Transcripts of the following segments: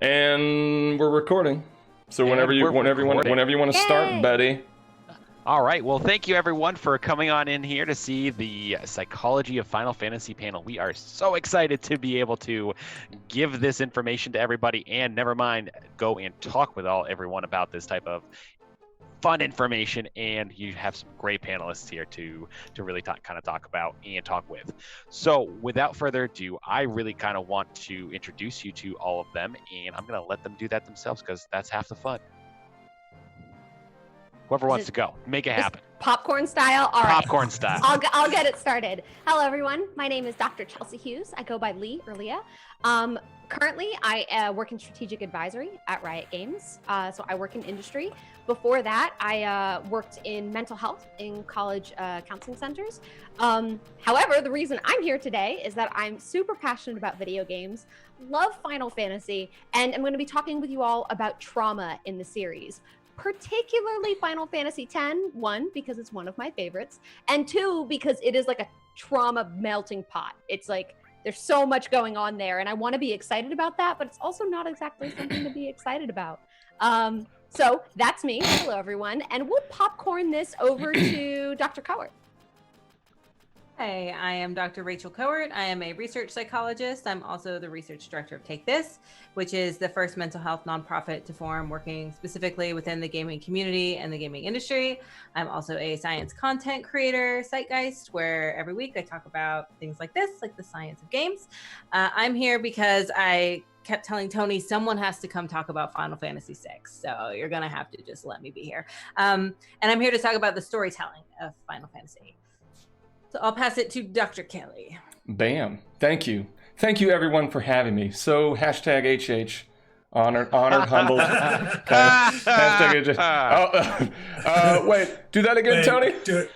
And we're recording. So whenever you want to start, Betty. All right. Well, thank you everyone for coming on in here to see the Psychology of Final Fantasy panel. We are so excited to be able to give this information to everybody, and never mind, go and talk with everyone about this type of fun information. And you have some great panelists here to really talk about and talk with. So without further ado, I really kind of want to introduce you to all of them, and I'm going to let them do that themselves because that's half the fun. Whoever wants to go, make it happen. Popcorn style? All right. Popcorn style. I'll get it started. Hello, everyone. My name is Dr. Chelsea Hughes. I go by Lee or Leah. Currently, I work in strategic advisory at Riot Games. So I work in industry. Before that, I worked in mental health in college counseling centers. However, the reason I'm here today is that I'm super passionate about video games, love Final Fantasy, and I'm going to be talking with you all about trauma in the series. Particularly Final Fantasy X, one, because it's one of my favorites, and two, because it is like a trauma melting pot. It's like, there's so much going on there, and I want to be excited about that, but it's also not exactly something to be excited about. So that's me. Hello, everyone, and we'll popcorn this over to Dr. Kowert. Hi, I am Dr. Rachel Kowert. I am a research psychologist. I'm also the research director of Take This, which is the first mental health nonprofit to form working specifically within the gaming community and the gaming industry. I'm also a science content creator, Psychologist, where every week I talk about things like this, like the science of games. I'm here because I kept telling Tony someone has to come talk about Final Fantasy VI, so you're gonna have to just let me be here. And I'm here to talk about the storytelling of Final Fantasy. So I'll pass it to Dr. Kelly. Bam. Thank you. Thank you, everyone, for having me. So, HH, honored, humbled. Hashtag HH. Wait, do that again, Tony? Do it.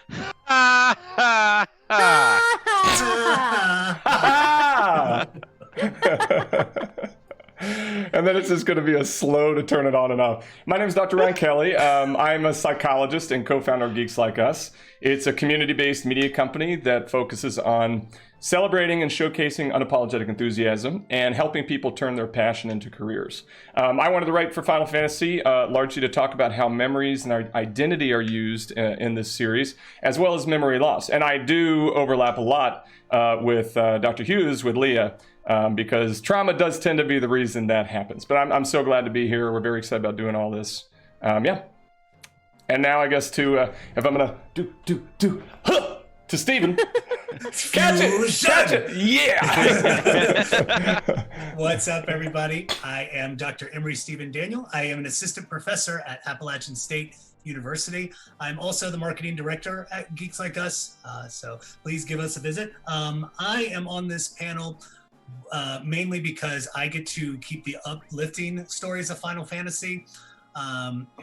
And then it's just going to be a slow to turn it on and off. My name is Dr. Ryan Kelly. I'm a psychologist and co-founder of Geeks Like Us. It's a community-based media company that focuses on celebrating and showcasing unapologetic enthusiasm and helping people turn their passion into careers. I wanted to write for Final Fantasy largely to talk about how memories and our identity are used in this series, as well as memory loss. And I do overlap a lot with Dr. Hughes, with Leah, because trauma does tend to be the reason that happens. But I'm so glad to be here. We're very excited about doing all this. Yeah. And now I guess if I'm going to to Steven. Catch it! Yeah! What's up, everybody? I am Dr. Emory Stephen Daniel. I am an assistant professor at Appalachian State University. I'm also the marketing director at Geeks Like Us, so please give us a visit. I am on this panel mainly because I get to keep the uplifting stories of Final Fantasy.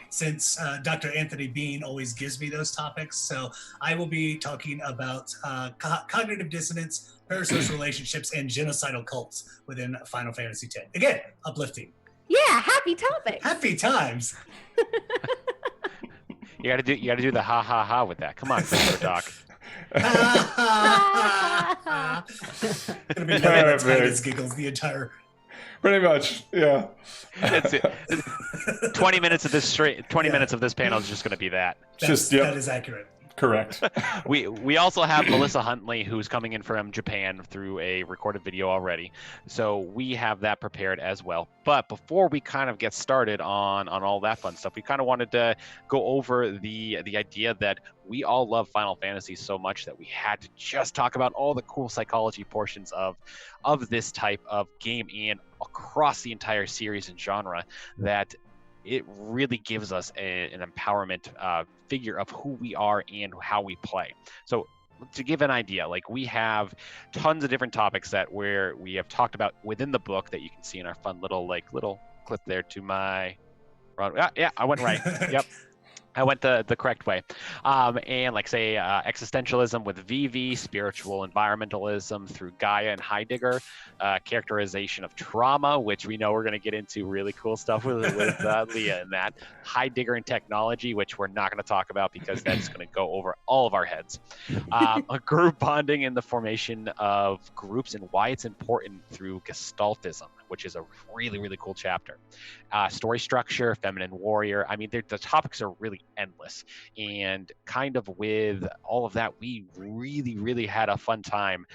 Since Dr. Anthony Bean always gives me those topics. So I will be talking about cognitive dissonance, parasocial relationships, and genocidal cults within Final Fantasy X. Again, uplifting. Yeah, happy topics. Happy times. You gotta do the ha ha ha with that. Come on, Doc. Gonna be nothing but Titus giggles the entire. Pretty much, yeah. That's it. 20 minutes of this minutes of this panel is just going to be that. That is accurate. Correct. We also have Melissa Huntley, who's coming in from Japan through a recorded video already. So we have that prepared as well. But before we kind of get started on all that fun stuff, we kind of wanted to go over the idea that we all love Final Fantasy so much that we had to just talk about all the cool psychology portions of this type of game and across the entire series and genre, that it really gives us an empowerment figure of who we are and how we play. So to give an idea, like, we have tons of different topics that we have talked about within the book that you can see in our fun little clip there to my yeah, I went right. Yep. I went the correct way. And like, say, existentialism with VV, spiritual environmentalism through Gaia and Heidegger, characterization of trauma, which we know we're going to get into really cool stuff with Leah in that, Heidegger and technology, which we're not going to talk about because that's going to go over all of our heads, a group bonding and the formation of groups and why it's important through Gestaltism, which is a really, really cool chapter. Story structure, feminine warrior. I mean, the topics are really endless. And kind of with all of that, we really, really had a fun time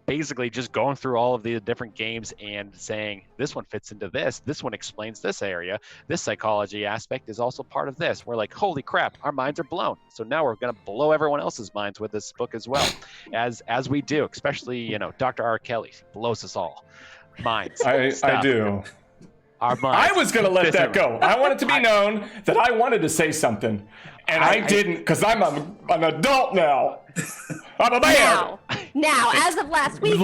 basically just going through all of the different games and saying, this one fits into this one explains this area, this psychology aspect is also part of this. We're like, holy crap, our minds are blown. So now we're going to blow everyone else's minds with this book as well, as we do, especially, Dr. R. Kelly blows us all minds. I do. Our minds. I was going to let that go. I want it to be known that I wanted to say something, and I didn't, because I'm an adult now. I'm a man. Now, as of last week.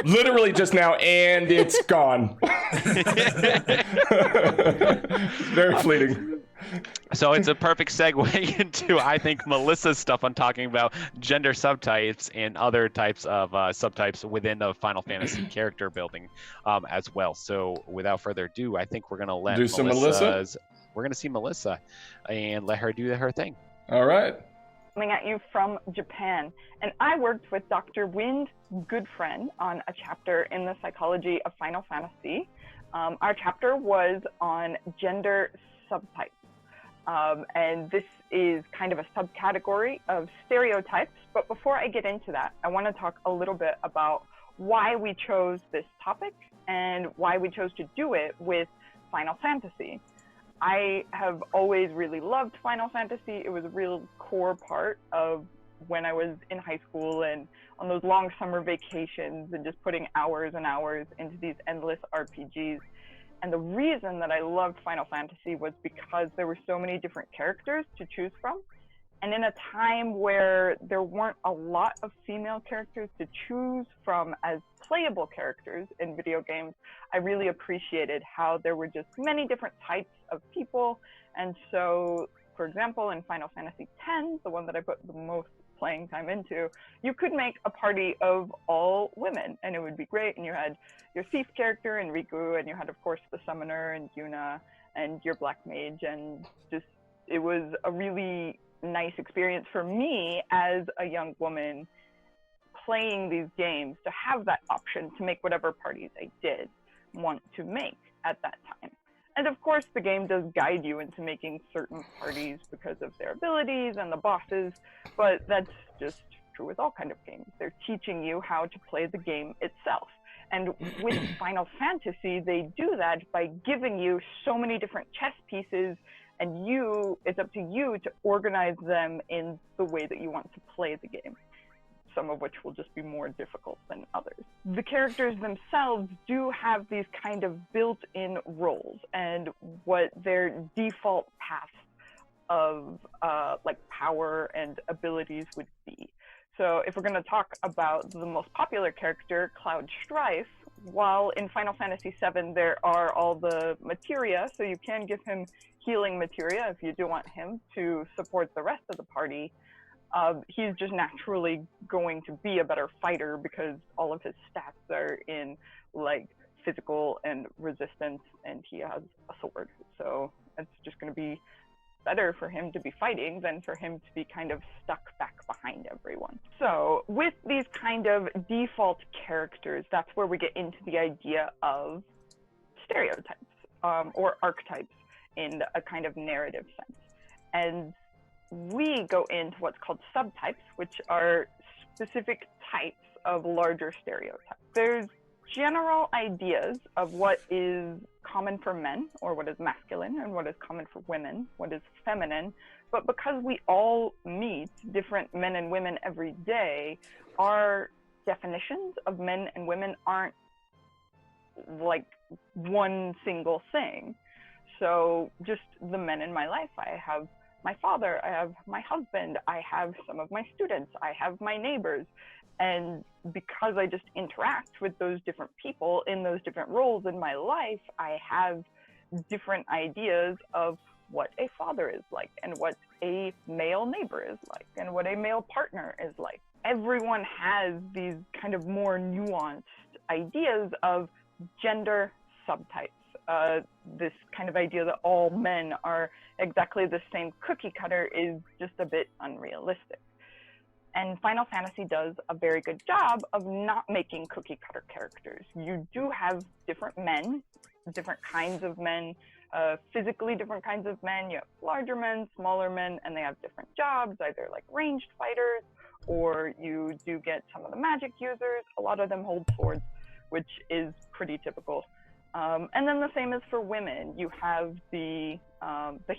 Literally just now, and it's gone. Very fleeting. So it's a perfect segue into, I think, Melissa's stuff on talking about gender subtypes and other types of subtypes within the Final Fantasy character building as well. So without further ado, I think we're going to let we're going to see Melissa and let her do her thing. All right. Coming at you from Japan. And I worked with Dr. Wind Goodfriend on a chapter in the Psychology of Final Fantasy. Our chapter was on gender subtypes. And this is kind of a subcategory of stereotypes. But before I get into that, I want to talk a little bit about why we chose this topic and why we chose to do it with Final Fantasy. I have always really loved Final Fantasy. It was a real core part of when I was in high school and on those long summer vacations and just putting hours and hours into these endless RPGs. And the reason that I loved Final Fantasy was because there were so many different characters to choose from. And in a time where there weren't a lot of female characters to choose from as playable characters in video games, I really appreciated how there were just many different types of people. And so, for example, in Final Fantasy X, the one that I put the most playing time into, you could make a party of all women and it would be great. And you had your thief character and Riku, and you had, of course, the summoner and Yuna and your black mage. And just, it was a really nice experience for me as a young woman playing these games to have that option to make whatever parties I did want to make at that time. And of course, the game does guide you into making certain parties because of their abilities and the bosses, but that's just true with all kind of games. They're teaching you how to play the game itself. And with Final Fantasy, they do that by giving you so many different chess pieces, and it's up to you to organize them in the way that you want to play the game, some of which will just be more difficult than others. The characters themselves do have these kind of built-in roles and what their default paths of like power and abilities would be. So if we're going to talk about the most popular character, Cloud Strife, while in Final Fantasy VII there are all the materia, so you can give him healing materia if you do want him to support the rest of the party, he's just naturally going to be a better fighter because all of his stats are in like physical and resistance, and he has a sword. So it's just going to be better for him to be fighting than for him to be kind of stuck back behind everyone. So with these kind of default characters, that's where we get into the idea of stereotypes or archetypes in a kind of narrative sense. And we go into what's called subtypes, which are specific types of larger stereotypes. There's general ideas of what is common for men, or what is masculine, and what is common for women, what is feminine. But because we all meet different men and women every day, our definitions of men and women aren't like one single thing. So just the men in my life, I have my father, I have my husband, I have some of my students, I have my neighbors. And because I just interact with those different people in those different roles in my life, I have different ideas of what a father is like, and what a male neighbor is like, and what a male partner is like. Everyone has these kind of more nuanced ideas of gender subtypes. This kind of idea that all men are exactly the same cookie cutter is just a bit unrealistic. And Final Fantasy does a very good job of not making cookie cutter characters. You do have different men, different kinds of men, physically different kinds of men. You have larger men, smaller men, and they have different jobs, either like ranged fighters, or you do get some of the magic users. A lot of them hold swords, which is pretty typical. And then the same is for women. You have the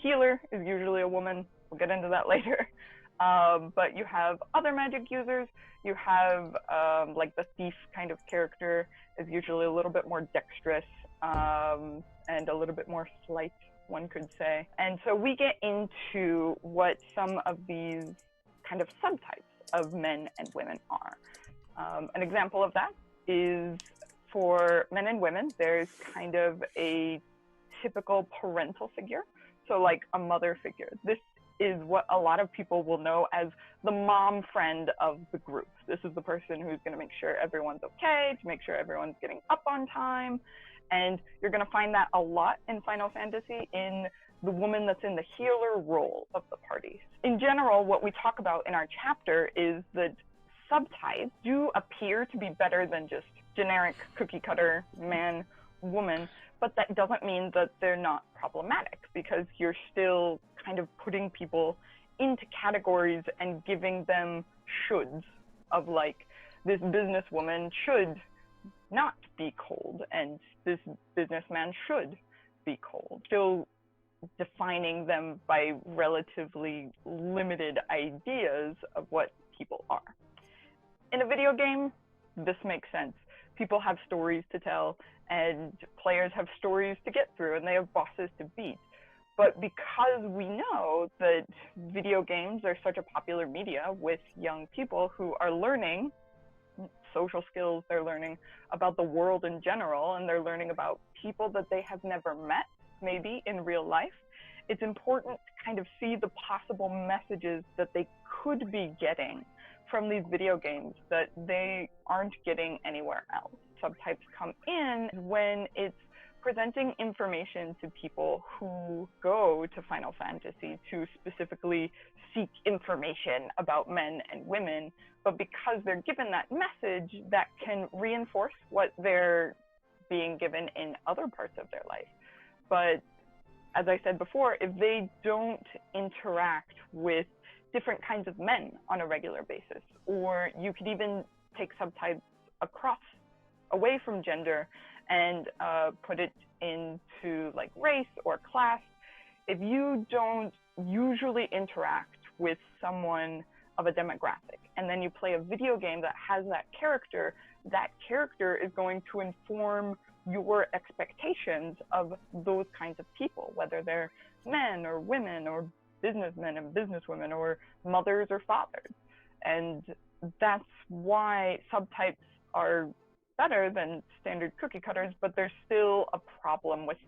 healer is usually a woman. We'll get into that later. But you have other magic users. You have like the thief kind of character is usually a little bit more dexterous and a little bit more slight, one could say. And so we get into what some of these kind of subtypes of men and women are. An example of that is for men and women, there's kind of a typical parental figure. So like a mother figure. This is what a lot of people will know as the mom friend of the group. This is the person who's going to make sure everyone's okay, to make sure everyone's getting up on time. And you're going to find that a lot in Final Fantasy in the woman that's in the healer role of the party. In general, what we talk about in our chapter is that subtypes do appear to be better than just generic cookie cutter man, woman, but that doesn't mean that they're not problematic, because you're still kind of putting people into categories and giving them shoulds of like, this businesswoman should not be cold and this businessman should be cold. Still defining them by relatively limited ideas of what people are. In a video game, this makes sense. People have stories to tell and players have stories to get through and they have bosses to beat. But because we know that video games are such a popular media with young people who are learning social skills, they're learning about the world in general, and they're learning about people that they have never met, maybe in real life, it's important to kind of see the possible messages that they could be getting from these video games that they aren't getting anywhere else. Subtypes come in when it's presenting information to people who go to Final Fantasy to specifically seek information about men and women, but because they're given that message, that can reinforce what they're being given in other parts of their life. But as I said before, if they don't interact with different kinds of men on a regular basis, or you could even take subtypes across, away from gender, and put it into like race or class. If you don't usually interact with someone of a demographic, and then you play a video game that has that character is going to inform your expectations of those kinds of people, whether they're men or women or businessmen and businesswomen or mothers or fathers. And that's why subtypes are better than standard cookie cutters, but there's still a problem with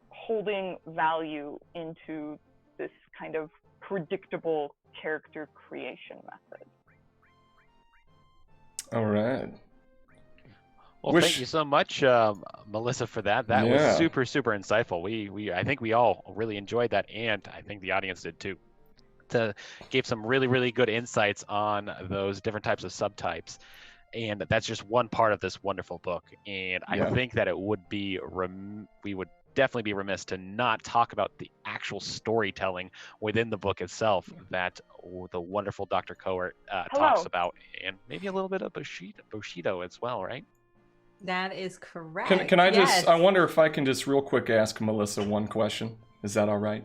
holding value into this kind of predictable character creation method. All right. Well, thank you so much, Melissa, for that. That was super, super insightful. I think we all really enjoyed that, and I think the audience did too. Gave some really, really good insights on those different types of subtypes. And that's just one part of this wonderful book. And I think that it would be, we would definitely be remiss to not talk about the actual storytelling within the book itself that the wonderful Dr. Kowert talks about, and maybe a little bit of Bushido as well, right? That is correct. Can I just, I wonder if I can just real quick ask Melissa one question. Is that all right?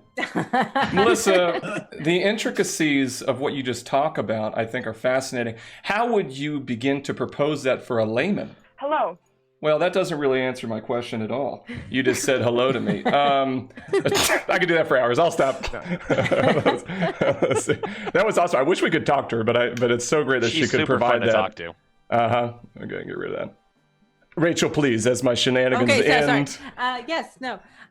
Melissa, the intricacies of what you just talk about, I think, are fascinating. How would you begin to propose that for a layman? Hello. Well, that doesn't really answer my question at all. You just said hello to me. I could do that for hours. I'll stop. That was awesome. I wish we could talk to her, but it's so great that she could provide that. She's super fun to talk to. Uh-huh. I'm going to get rid of that. Rachel, please, as my shenanigans end.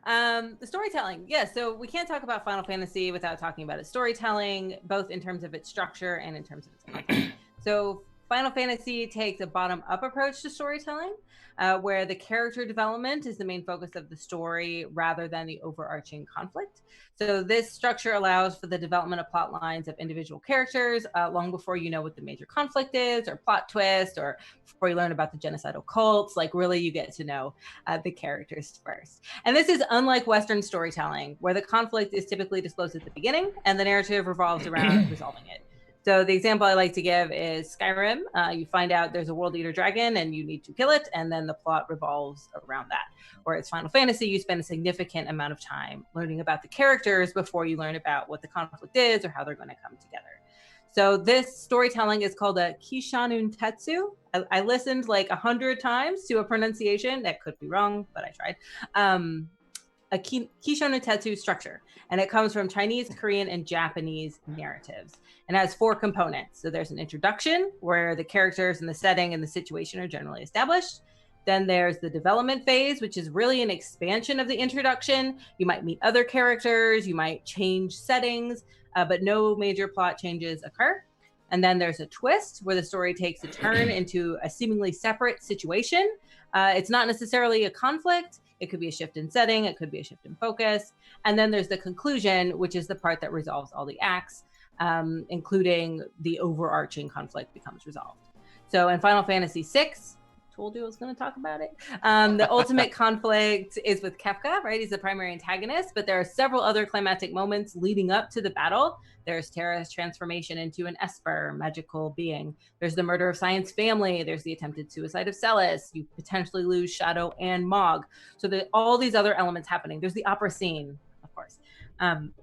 The storytelling. Yes, so we can't talk about Final Fantasy without talking about its storytelling, both in terms of its structure and in terms of its content. So Final Fantasy takes a bottom-up approach to storytelling, where the character development is the main focus of the story rather than the overarching conflict. So this structure allows for the development of plot lines of individual characters long before you know what the major conflict is, or plot twist, or before you learn about the genocidal cults. Like, really, you get to know the characters first. And this is unlike Western storytelling, where the conflict is typically disclosed at the beginning and the narrative revolves around resolving it. So the example I like to give is Skyrim. You find out there's a world eater dragon and you need to kill it, and then the plot revolves around that. Whereas Final Fantasy, you spend a significant amount of time learning about the characters before you learn about what the conflict is or how they're going to come together. So this storytelling is called a Kishanun Tetsu. I listened like 100 times to a pronunciation. That could be wrong, but I tried. A Kishanun Tetsu structure. And it comes from Chinese, Korean, and Japanese narratives. And has 4 components. So there's an introduction, where the characters and the setting and the situation are generally established. Then there's the development phase, which is really an expansion of the introduction. You might meet other characters, you might change settings, but no major plot changes occur. And then there's a twist, where the story takes a turn into a seemingly separate situation. It's not necessarily a conflict. It could be a shift in setting. It could be a shift in focus. And then there's the conclusion, which is the part that resolves all the acts, including the overarching conflict becomes resolved. So in Final Fantasy VI, told you I was going to talk about it. The ultimate conflict is with Kefka, right? He's the primary antagonist, but there are several other climactic moments leading up to the battle. There's Terra's transformation into an Esper, magical being. There's the murder of Science family. There's the attempted suicide of Celis. You potentially lose Shadow and Mog. So there's all these other elements happening. There's the opera scene, of course.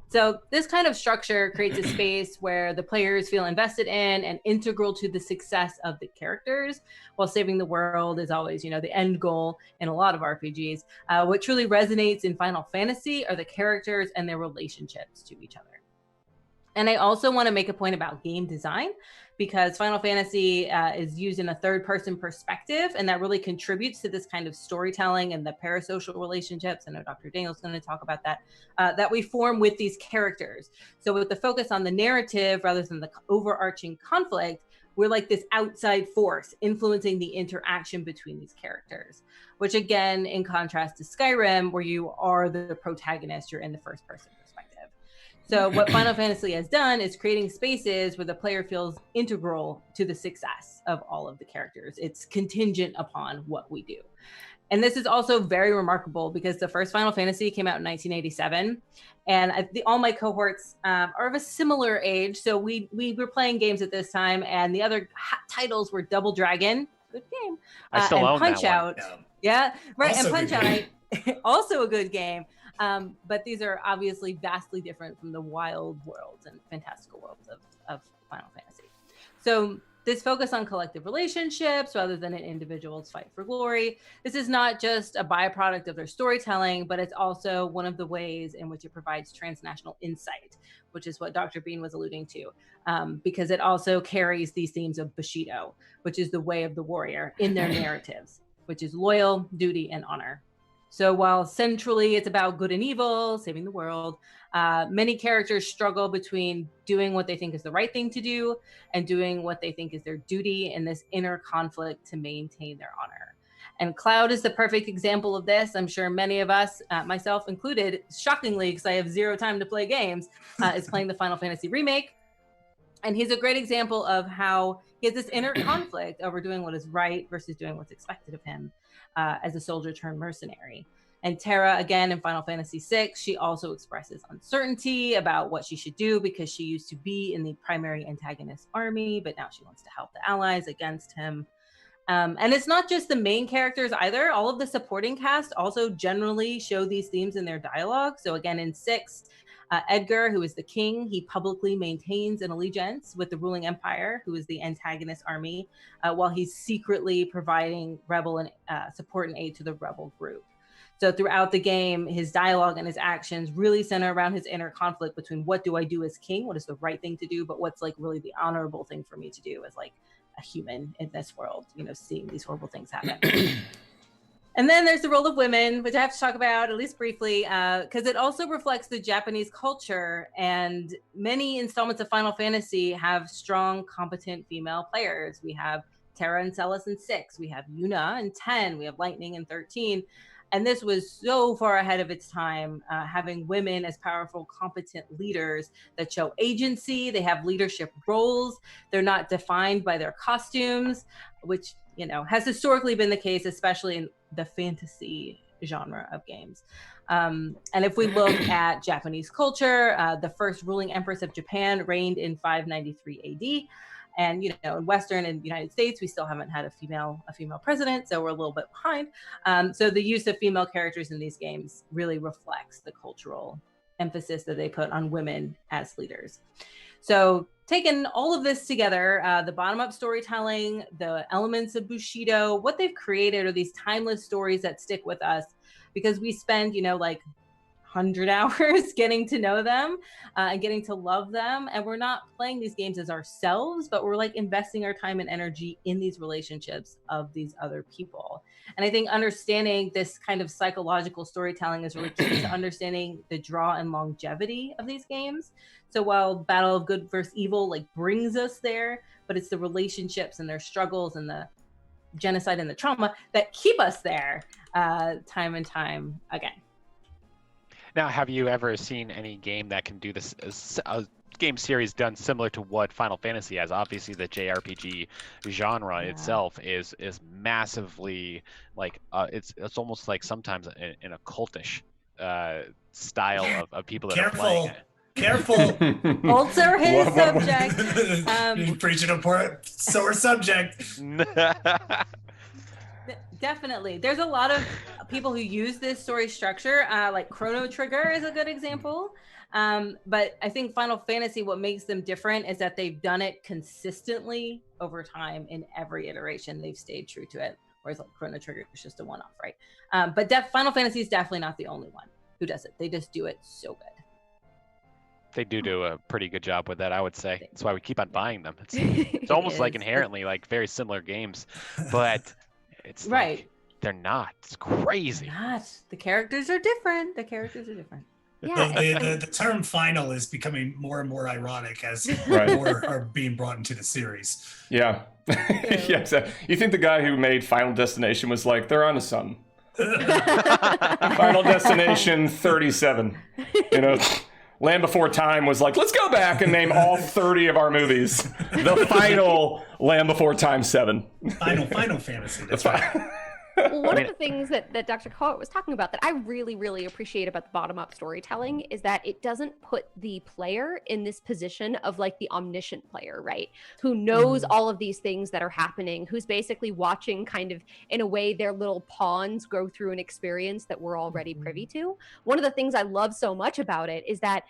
So this kind of structure creates a space where the players feel invested in and integral to the success of the characters, while saving the world is always, the end goal in a lot of RPGs. What truly resonates in Final Fantasy are the characters and their relationships to each other. And I also want to make a point about game design, because Final Fantasy is used in a third-person perspective, and that really contributes to this kind of storytelling and the parasocial relationships. I know Dr. Daniel's going to talk about that, that we form with these characters. So with the focus on the narrative rather than the overarching conflict, we're like this outside force influencing the interaction between these characters, which again, in contrast to Skyrim, where you are the protagonist, you're in the first-person perspective. So what Final Fantasy has done is creating spaces where the player feels integral to the success of all of the characters. It's contingent upon what we do. And this is also very remarkable because the first Final Fantasy came out in 1987. And all my cohorts are of a similar age. So we were playing games at this time, and the other hot titles were Double Dragon, good game, I still own Punch that Out. one. Yeah, right. Also and Punch good Out, also a good game. But these are obviously vastly different from the wild worlds and fantastical worlds of Final Fantasy. So this focus on collective relationships rather than an individual's fight for glory. This is not just a byproduct of their storytelling, but it's also one of the ways in which it provides transnational insight, which is what Dr. Bean was alluding to, because it also carries these themes of Bushido, which is the way of the warrior in their narratives, which is loyal, duty, and honor. So while centrally it's about good and evil, saving the world, many characters struggle between doing what they think is the right thing to do and doing what they think is their duty in this inner conflict to maintain their honor. And Cloud is the perfect example of this. I'm sure many of us, myself included, shockingly, because I have zero time to play games, is playing the Final Fantasy remake. And he's a great example of how he has this inner conflict over doing what is right versus doing what's expected of him as a soldier turned mercenary. And Terra, again, in Final Fantasy VI, she also expresses uncertainty about what she should do because she used to be in the primary antagonist army, but now she wants to help the allies against him. And it's not just the main characters either. All of the supporting cast also generally show these themes in their dialogue. So again, in 6, Edgar, who is the king, he publicly maintains an allegiance with the ruling empire, who is the antagonist army, while he's secretly providing rebel and support and aid to the rebel group. So throughout the game, his dialogue and his actions really center around his inner conflict between what do I do as king, what is the right thing to do, but what's like really the honorable thing for me to do as like a human in this world, seeing these horrible things happen. And then there's the role of women, which I have to talk about at least briefly, because it also reflects the Japanese culture. And many installments of Final Fantasy have strong, competent female players. We have Terra and Celis in 6. We have Yuna in 10. We have Lightning in 13. And this was so far ahead of its time, having women as powerful, competent leaders that show agency. They have leadership roles. They're not defined by their costumes, which, you know, has historically been the case, especially in the fantasy genre of games. And if we look at Japanese culture, the first ruling empress of Japan reigned in 593 AD. And, you know, in Western and United States, we still haven't had a female president, so we're a little bit behind. So the use of female characters in these games really reflects the cultural emphasis that they put on women as leaders. So taking all of this together, the bottom-up storytelling, the elements of Bushido, what they've created are these timeless stories that stick with us because we spend, you know, like 100 hours getting to know them and getting to love them. And we're not playing these games as ourselves, but we're like investing our time and energy in these relationships of these other people. And I think understanding this kind of psychological storytelling is really key to understanding the draw and longevity of these games. So while Battle of Good versus Evil like brings us there, but it's the relationships and their struggles and the genocide and the trauma that keep us there time and time again. Now, have you ever seen any game that can do this, a game series done similar to what Final Fantasy has? Obviously, the JRPG genre itself is massively like it's almost like sometimes in a cultish style of people that are playing it. Careful. Also his subject. Preaching a sore subject. Definitely. There's a lot of people who use this story structure, like Chrono Trigger is a good example. But I think Final Fantasy, what makes them different is that they've done it consistently over time in every iteration. They've stayed true to it. Whereas like Chrono Trigger is just a one-off, right? But Final Fantasy is definitely not the only one who does it. They just do it so good. They do a pretty good job with that, I would say. That's why we keep on buying them. It's almost like inherently like very similar games, but it's right. Like, they're not. It's crazy. They're not. The characters are different. Yeah. The term final is becoming more and more ironic as Right. more are being brought into the series. Yeah. Yeah, exactly. You think the guy who made Final Destination was like, they're onto something. Final Destination 37. You know, Land Before Time was like, let's go back and name all 30 of our movies. The final Land Before Time 7. Final Fantasy. That's right. Well, one of the things that Dr. Kowert was talking about that I really, really appreciate about the bottom-up storytelling is that it doesn't put the player in this position of like the omniscient player, right? Who knows all of these things that are happening, who's basically watching kind of in a way their little pawns go through an experience that we're already privy to. One of the things I love so much about it is that,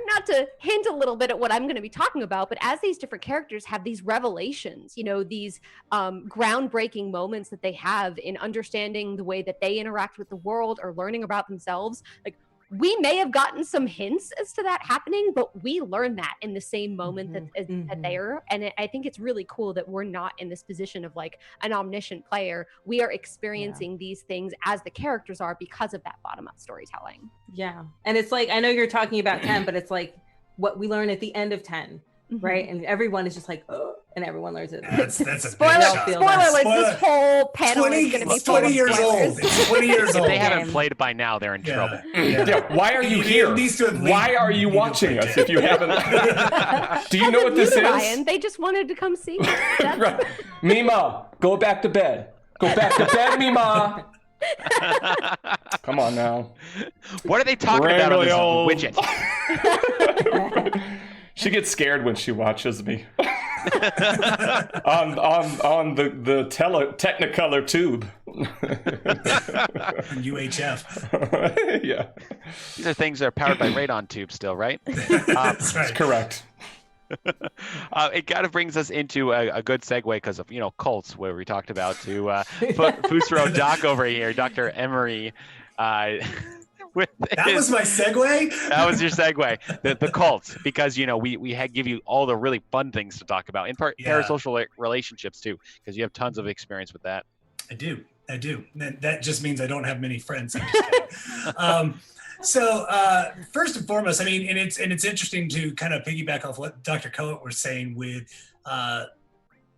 not to hint a little bit at what I'm going to be talking about, but as these different characters have these revelations, these groundbreaking moments that they have in understanding the way that they interact with the world or learning about themselves, like we may have gotten some hints as to that happening, but we learn that in the same moment that they are. And I think it's really cool that we're not in this position of like an omniscient player. We are experiencing these things as the characters are because of that bottom-up storytelling. Yeah. And it's like, I know you're talking about 10, but it's like what we learn at the end of 10, right? And everyone is just like, oh, and everyone learns it. That's a spoiler alert, this whole panel is going to be 20 years old. It's 20 years old. If they haven't played it by now, they're in trouble. Yeah. Why are you here? Why are you watching us if you haven't? Do you know what this is? Ryan, they just wanted to come see. Right. Mima, go back to bed. Go back to bed, Mima. Come on now. What are they talking about on this widget? She gets scared when she watches me. on the Technicolor tube. UHF. Yeah. These are things that are powered by radon tubes still, right? That's right. That's correct. It kind of brings us into a good segue because of cults, where we talked about to Fusro Doc over here, Dr. Emory. That was my segue. That was your segue. The cult, because we had give you all the really fun things to talk about, in part parasocial relationships too, because you have tons of experience with that. I do. That just means I don't have many friends. I'm just kidding. So first and foremost, I mean, and it's interesting to kind of piggyback off what Dr. Kowert was saying with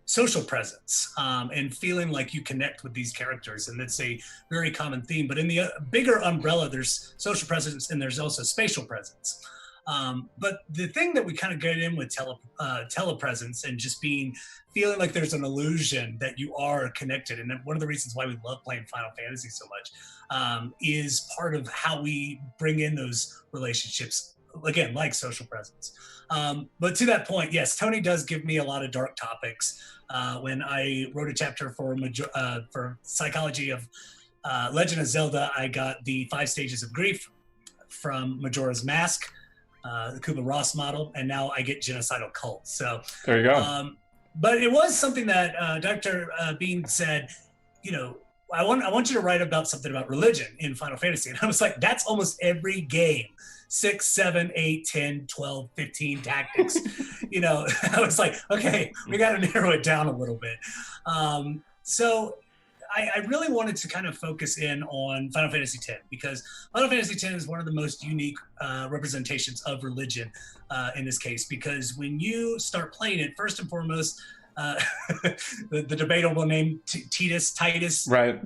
social presence and feeling like you connect with these characters, and that's a very common theme. But in the bigger umbrella, there's social presence and there's also spatial presence. But the thing that we kind of get in with telepresence and just feeling like there's an illusion that you are connected, and one of the reasons why we love playing Final Fantasy so much is part of how we bring in those relationships, again, like social presence. But to that point, yes, Tony does give me a lot of dark topics. When I wrote a chapter for Psychology of Legend of Zelda, I got the 5 stages of grief from Majora's Mask, the Kubler-Ross model, and now I get genocidal cult. So there you go. But it was something that Dr. Bean said, I want you to write about something about religion in Final Fantasy. And I was like, that's almost every game. 6, 7, 8, 10, 12, 15 tactics. I was like, okay, we got to narrow it down a little bit. So I really wanted to kind of focus in on Final Fantasy X, because Final Fantasy X is one of the most unique representations of religion in this case, because when you start playing it, first and foremost, the debatable name Titus, right?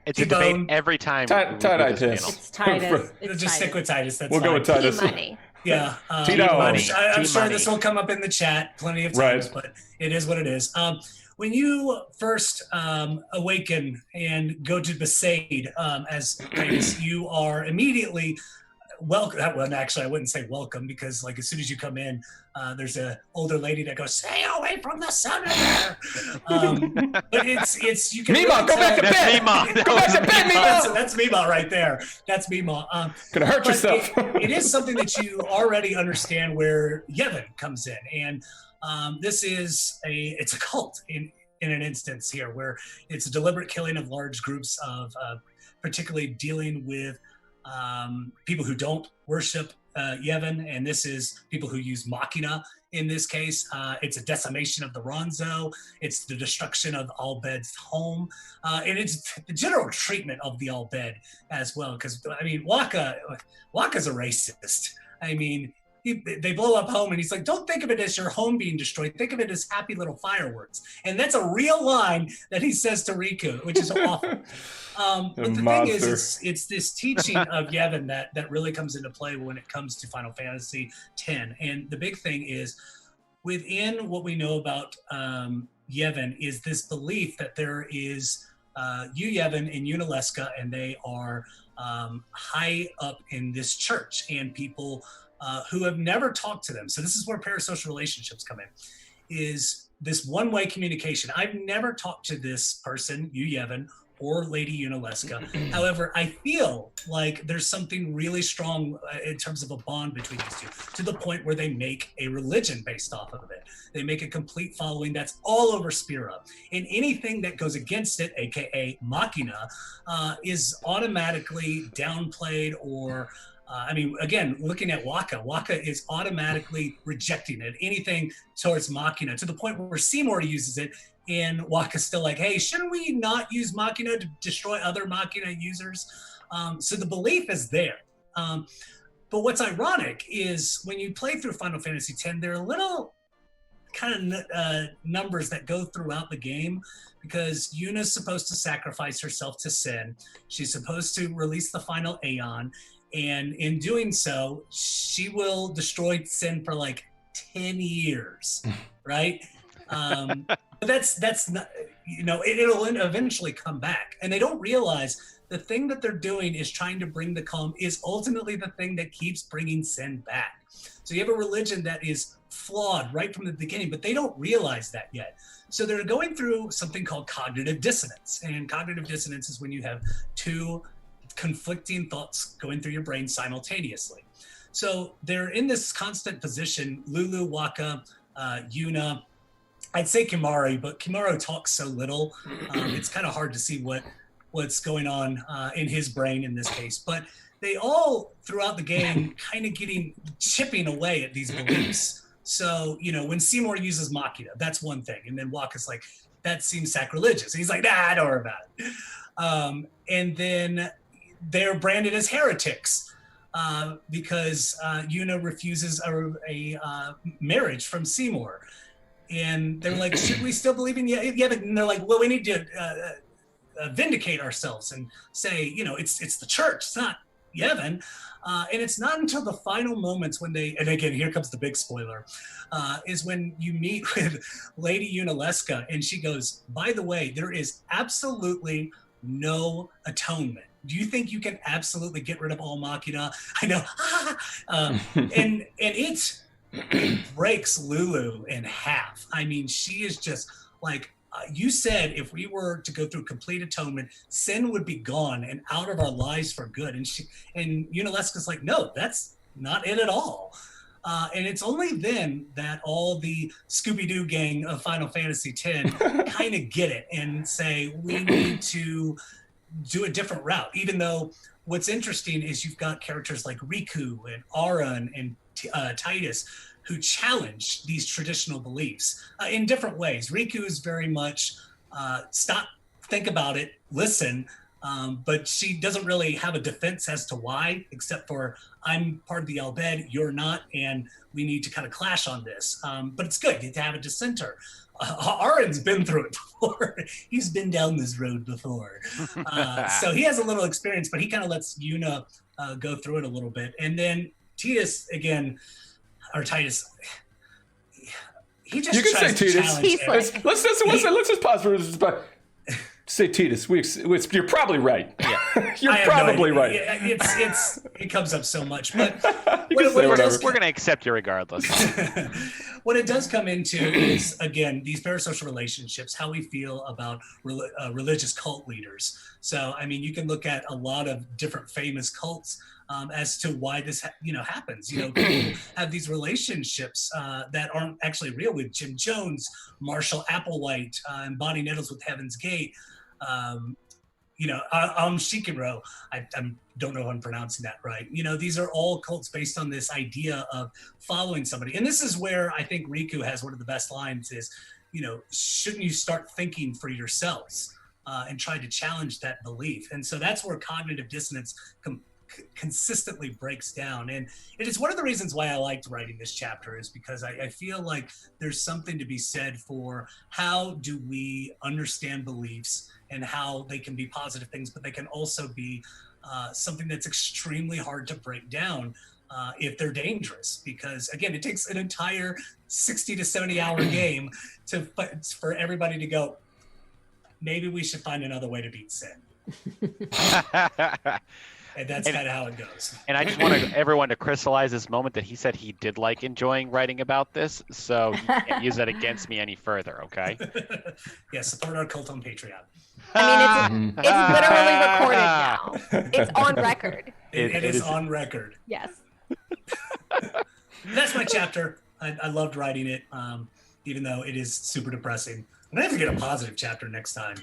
It's a debate every time. Titus. It's Titus. Just stick with Titus. That's we'll fine. go with Titus. Money. Yeah. Tito. I'm sure money. this will come up in the chat plenty of times, but it is what it is. When you first awaken and go to Besaid as Titus, you are immediately welcome. Well, actually, I wouldn't say welcome, because like as soon as you come in, there's an older lady that goes, "Stay away from the senator." But it's you can Mima, really go back to tell- bed. Mima. Go back to bed, Mima. That's Mima right there. That's Mima. Gonna hurt But yourself. it is something that you already understand where Yevon comes in, and this is it's a cult in an instance here, where it's a deliberate killing of large groups of particularly dealing with people who don't worship Yevon, and this is people who use Machina in this case. It's a decimation of the Ronzo. It's the destruction of Albed's home. And it's the general treatment of the Albed as well. Because, I mean, Waka's a racist. I mean, they blow up home and he's like, don't think of it as your home being destroyed. Think of it as happy little fireworks. And that's a real line that he says to Riku, which is awful. But the thing is, it's this teaching of Yevon that really comes into play when it comes to Final Fantasy X. And the big thing is, within what we know about Yevon is this belief that there is Yevon and Unaleska, and they are high up in this church, and people who have never talked to them. So this is where parasocial relationships come in, is this one-way communication. I've never talked to this person, Yevon, or Lady Unaleska. However, I feel like there's something really strong in terms of a bond between these two, to the point where they make a religion based off of it. They make a complete following that's all over Spira. And anything that goes against it, aka Machina, is automatically downplayed or I mean, again, looking at Waka is automatically rejecting it, anything towards Machina, to the point where Seymour uses it, and Waka's still like, hey, shouldn't we not use Machina to destroy other Machina users? So the belief is there. But what's ironic is when you play through Final Fantasy X, there are little kind of numbers that go throughout the game, because Yuna's supposed to sacrifice herself to Sin. She's supposed to release the final Aeon. And in doing so, she will destroy Sin for like 10 years, right? But that's not, it'll eventually come back. And they don't realize the thing that they're doing is trying to bring the calm is ultimately the thing that keeps bringing Sin back. So you have a religion that is flawed right from the beginning, but they don't realize that yet. So they're going through something called cognitive dissonance. And cognitive dissonance is when you have two conflicting thoughts going through your brain simultaneously. So they're in this constant position, Lulu, Waka, Yuna, I'd say Kimari, but Kimaro talks so little, it's kind of hard to see what's going on in his brain in this case. But they all throughout the game kind of chipping away at these beliefs. So, when Seymour uses Machina, that's one thing. And then Walker's like, that seems sacrilegious. And he's like, nah, I don't worry about it. And then they're branded as heretics because Una refuses a marriage from Seymour. And they're like, should we still believe in Yevon? And they're like, well, we need to vindicate ourselves and say, it's the church, it's not Yevon. And it's not until the final moments when and again, here comes the big spoiler, is when you meet with Lady Unaleska and she goes, by the way, there is absolutely no atonement. Do you think you can absolutely get rid of all Machina? I know. And it breaks Lulu in half. I mean, she is just like, you said if we were to go through complete atonement, sin would be gone and out of our lives for good. And Unaleska's like, no, that's not it at all. And it's only then that all the Scooby-Doo gang of Final Fantasy X kind of get it and say, we need to do a different route. Even though what's interesting is you've got characters like Riku and Aran and Titus who challenge these traditional beliefs in different ways. Riku is very much stop, think about it, listen, but she doesn't really have a defense as to why, except for I'm part of the Albed, you're not, and we need to kind of clash on this. But it's good to have a dissenter. Aran's been through it before. He's been down this road before. So he has a little experience, but he kind of lets Una go through it a little bit. And then Titus, again, or Titus, he just tries to challenge it. Let's just pause for this. Say Titus. You're probably right. Yeah. You're probably right. It comes up so much, but we're going to accept you regardless. What it does come into is, again, these parasocial relationships, how we feel about religious cult leaders. So, I mean, you can look at a lot of different famous cults as to why this happens. People have these relationships that aren't actually real, with Jim Jones, Marshall Applewhite, and Bonnie Nettles with Heaven's Gate. Shikiro, I don't know if I'm pronouncing that right. These are all cults based on this idea of following somebody. And this is where I think Riku has one of the best lines is, shouldn't you start thinking for yourselves and try to challenge that belief? And so that's where cognitive dissonance consistently breaks down. And it is one of the reasons why I liked writing this chapter, is because I feel like there's something to be said for how do we understand beliefs and how they can be positive things, but they can also be something that's extremely hard to break down if they're dangerous. Because again, it takes an entire 60 to 70 hour game for everybody to go, maybe we should find another way to beat sin. And that's kind of how it goes. And I just wanted everyone to crystallize this moment that he said he did like enjoying writing about this, so you can't use that against me any further, okay? Yeah, support our cult on Patreon. I mean, it's literally recorded now. It's on record. It is on record. Yes. That's my chapter. I loved writing it, even though it is super depressing. I'm going to have to get a positive chapter next time.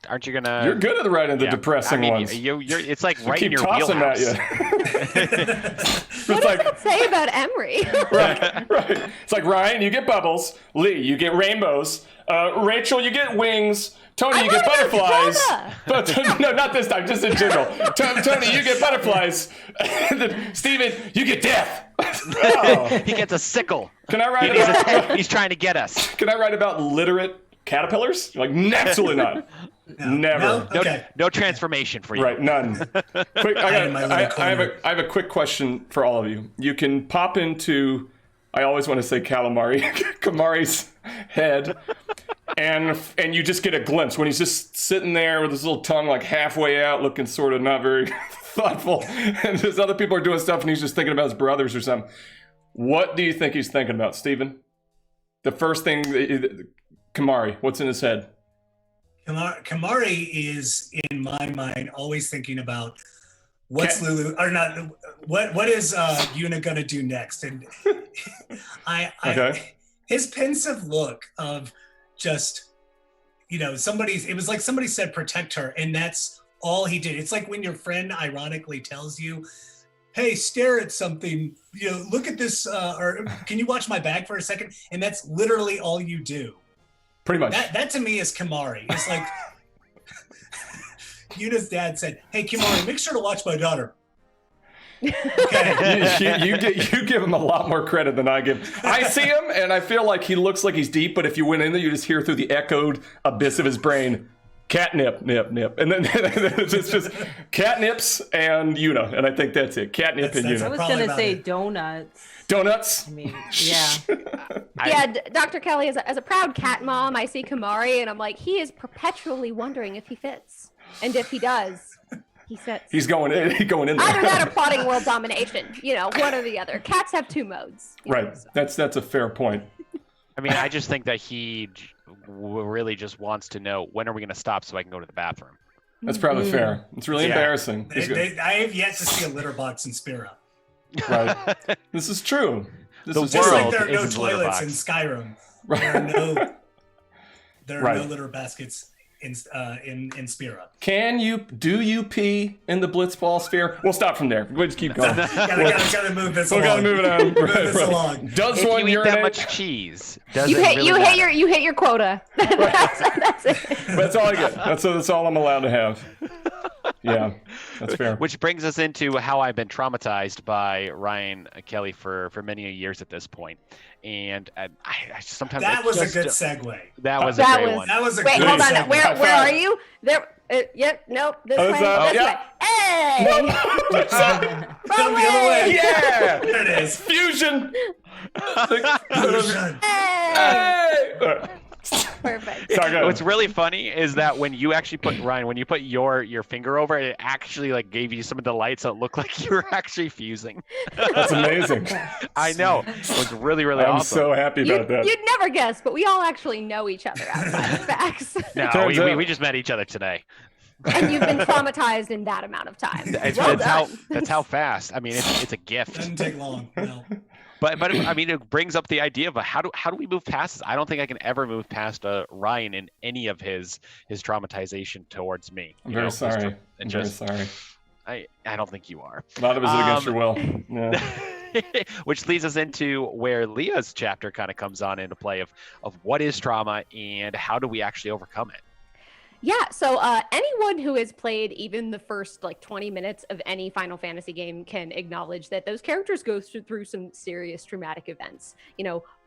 Aren't you gonna? You're good at writing the depressing ones. It's like right in your tossing wheelhouse. What does that say about Emory? right. It's like, Ryan, you get bubbles. Lee, you get rainbows. Rachel, you get wings. Tony, you get butterflies. But, no, not this time. Just in general. Tony, you get butterflies. Steven, you get death. Oh. He gets a sickle. Can I write He's trying to get us. Can I write about literate caterpillars? Like, absolutely not. No. Never. No? Okay. No transformation for you. Right, none. Quick, I have a quick question for all of you. You can pop into, I always want to say Kamari's head, and you just get a glimpse when he's just sitting there with his little tongue like halfway out, looking sort of not very thoughtful, and there's other people are doing stuff, and he's just thinking about his brothers or something. What do you think he's thinking about, Stephen? The first thing, Kamari, what's in his head? Kamari is, in my mind, always thinking about what's Lulu, or not, what is Una gonna do next? And his pensive look of just, it was like somebody said protect her, and that's all he did. It's like when your friend ironically tells you, hey, stare at something, look at this, or can you watch my bag for a second? And that's literally all you do. Pretty much. That to me is Kimari. It's like, Yuna's dad said, hey, Kimari, make sure to watch my daughter. Okay. you give him a lot more credit than I give. I see him, and I feel like he looks like he's deep, but if you went in there, you just hear through the echoed abyss of his brain, catnip, nip, nip. And then it's just catnips and Yuna. And I think that's it. Catnip and Yuna. I was going to say donuts. Donuts? I mean, yeah. Yeah, Dr. Kelly, as a proud cat mom, I see Kimari, and I'm like, he is perpetually wondering if he fits. And if he does, he sits. He's going in there. Either that or plotting world domination. One or the other. Cats have two modes. Right. So. That's a fair point. I mean, I just think that he really just wants to know, when are we going to stop so I can go to the bathroom? That's probably fair. It's really embarrassing. I have yet to see a litter box in Spira. Right. This is true. This is Just true. like there are no is a litter toilets box. in Skyrim. Right. There are Right. no litter baskets in Spira. Do you pee in the Blitzball sphere? We'll stop from there. We'll just keep going. Gotta move this We along. gotta move it on. Move this along. Does If one you eat urinate? that much cheese, does You it hit really matter? you hit your quota. That's it. That's all I get. That's all I'm allowed to have. Yeah, that's fair. Which brings us into how I've been traumatized by Ryan Kelly for many years at this point. And I sometimes That it's was a just good segue. That was That a great was- one. That was a Wait, good hold on. segue. Where High are five. you? There. Yep. Nope. This Oh, way. so- This yeah. way. Hey. Come the other way. Yeah, There it is. fusion. Fusion. Hey. Perfect. Sorry, go ahead. What's really funny is that when you actually put Ryan, when you put your finger over it, it actually like gave you some of the lights that looked like you were actually fusing. That's amazing. I know. It was really I'm awesome. so happy about that. You'd never guess, but we all actually know each other outside of facts. No, Turns out- we just met each other today. And you've been traumatized in that amount of time. Well done. That's how fast. I mean, it's a gift. Doesn't take long. No. But I mean, it brings up the idea of how do we move past this? I don't think I can ever move past Ryan in any of his traumatization towards me. I'm very sorry. I'm very Just, sorry. I don't think you are. A lot of it is against your will. Yeah. Which leads us into where Leah's chapter kind of comes on into play of what is trauma and how do we actually overcome it? Yeah, so anyone who has played even the first 20 minutes of any Final Fantasy game can acknowledge that those characters go through some serious traumatic events.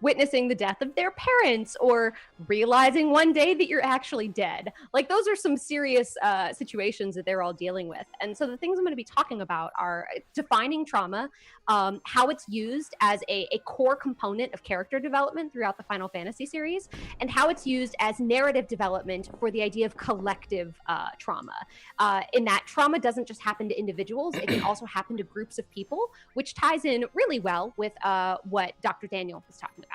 Witnessing the death of their parents or realizing one day that you're actually dead. Those are some serious situations that they're all dealing with. And so the things I'm going to be talking about are defining trauma, how it's used as a core component of character development throughout the Final Fantasy series, and how it's used as narrative development for the idea of collective trauma. In that trauma doesn't just happen to individuals, it can also happen to groups of people, which ties in really well with what Dr. Daniel was talking about.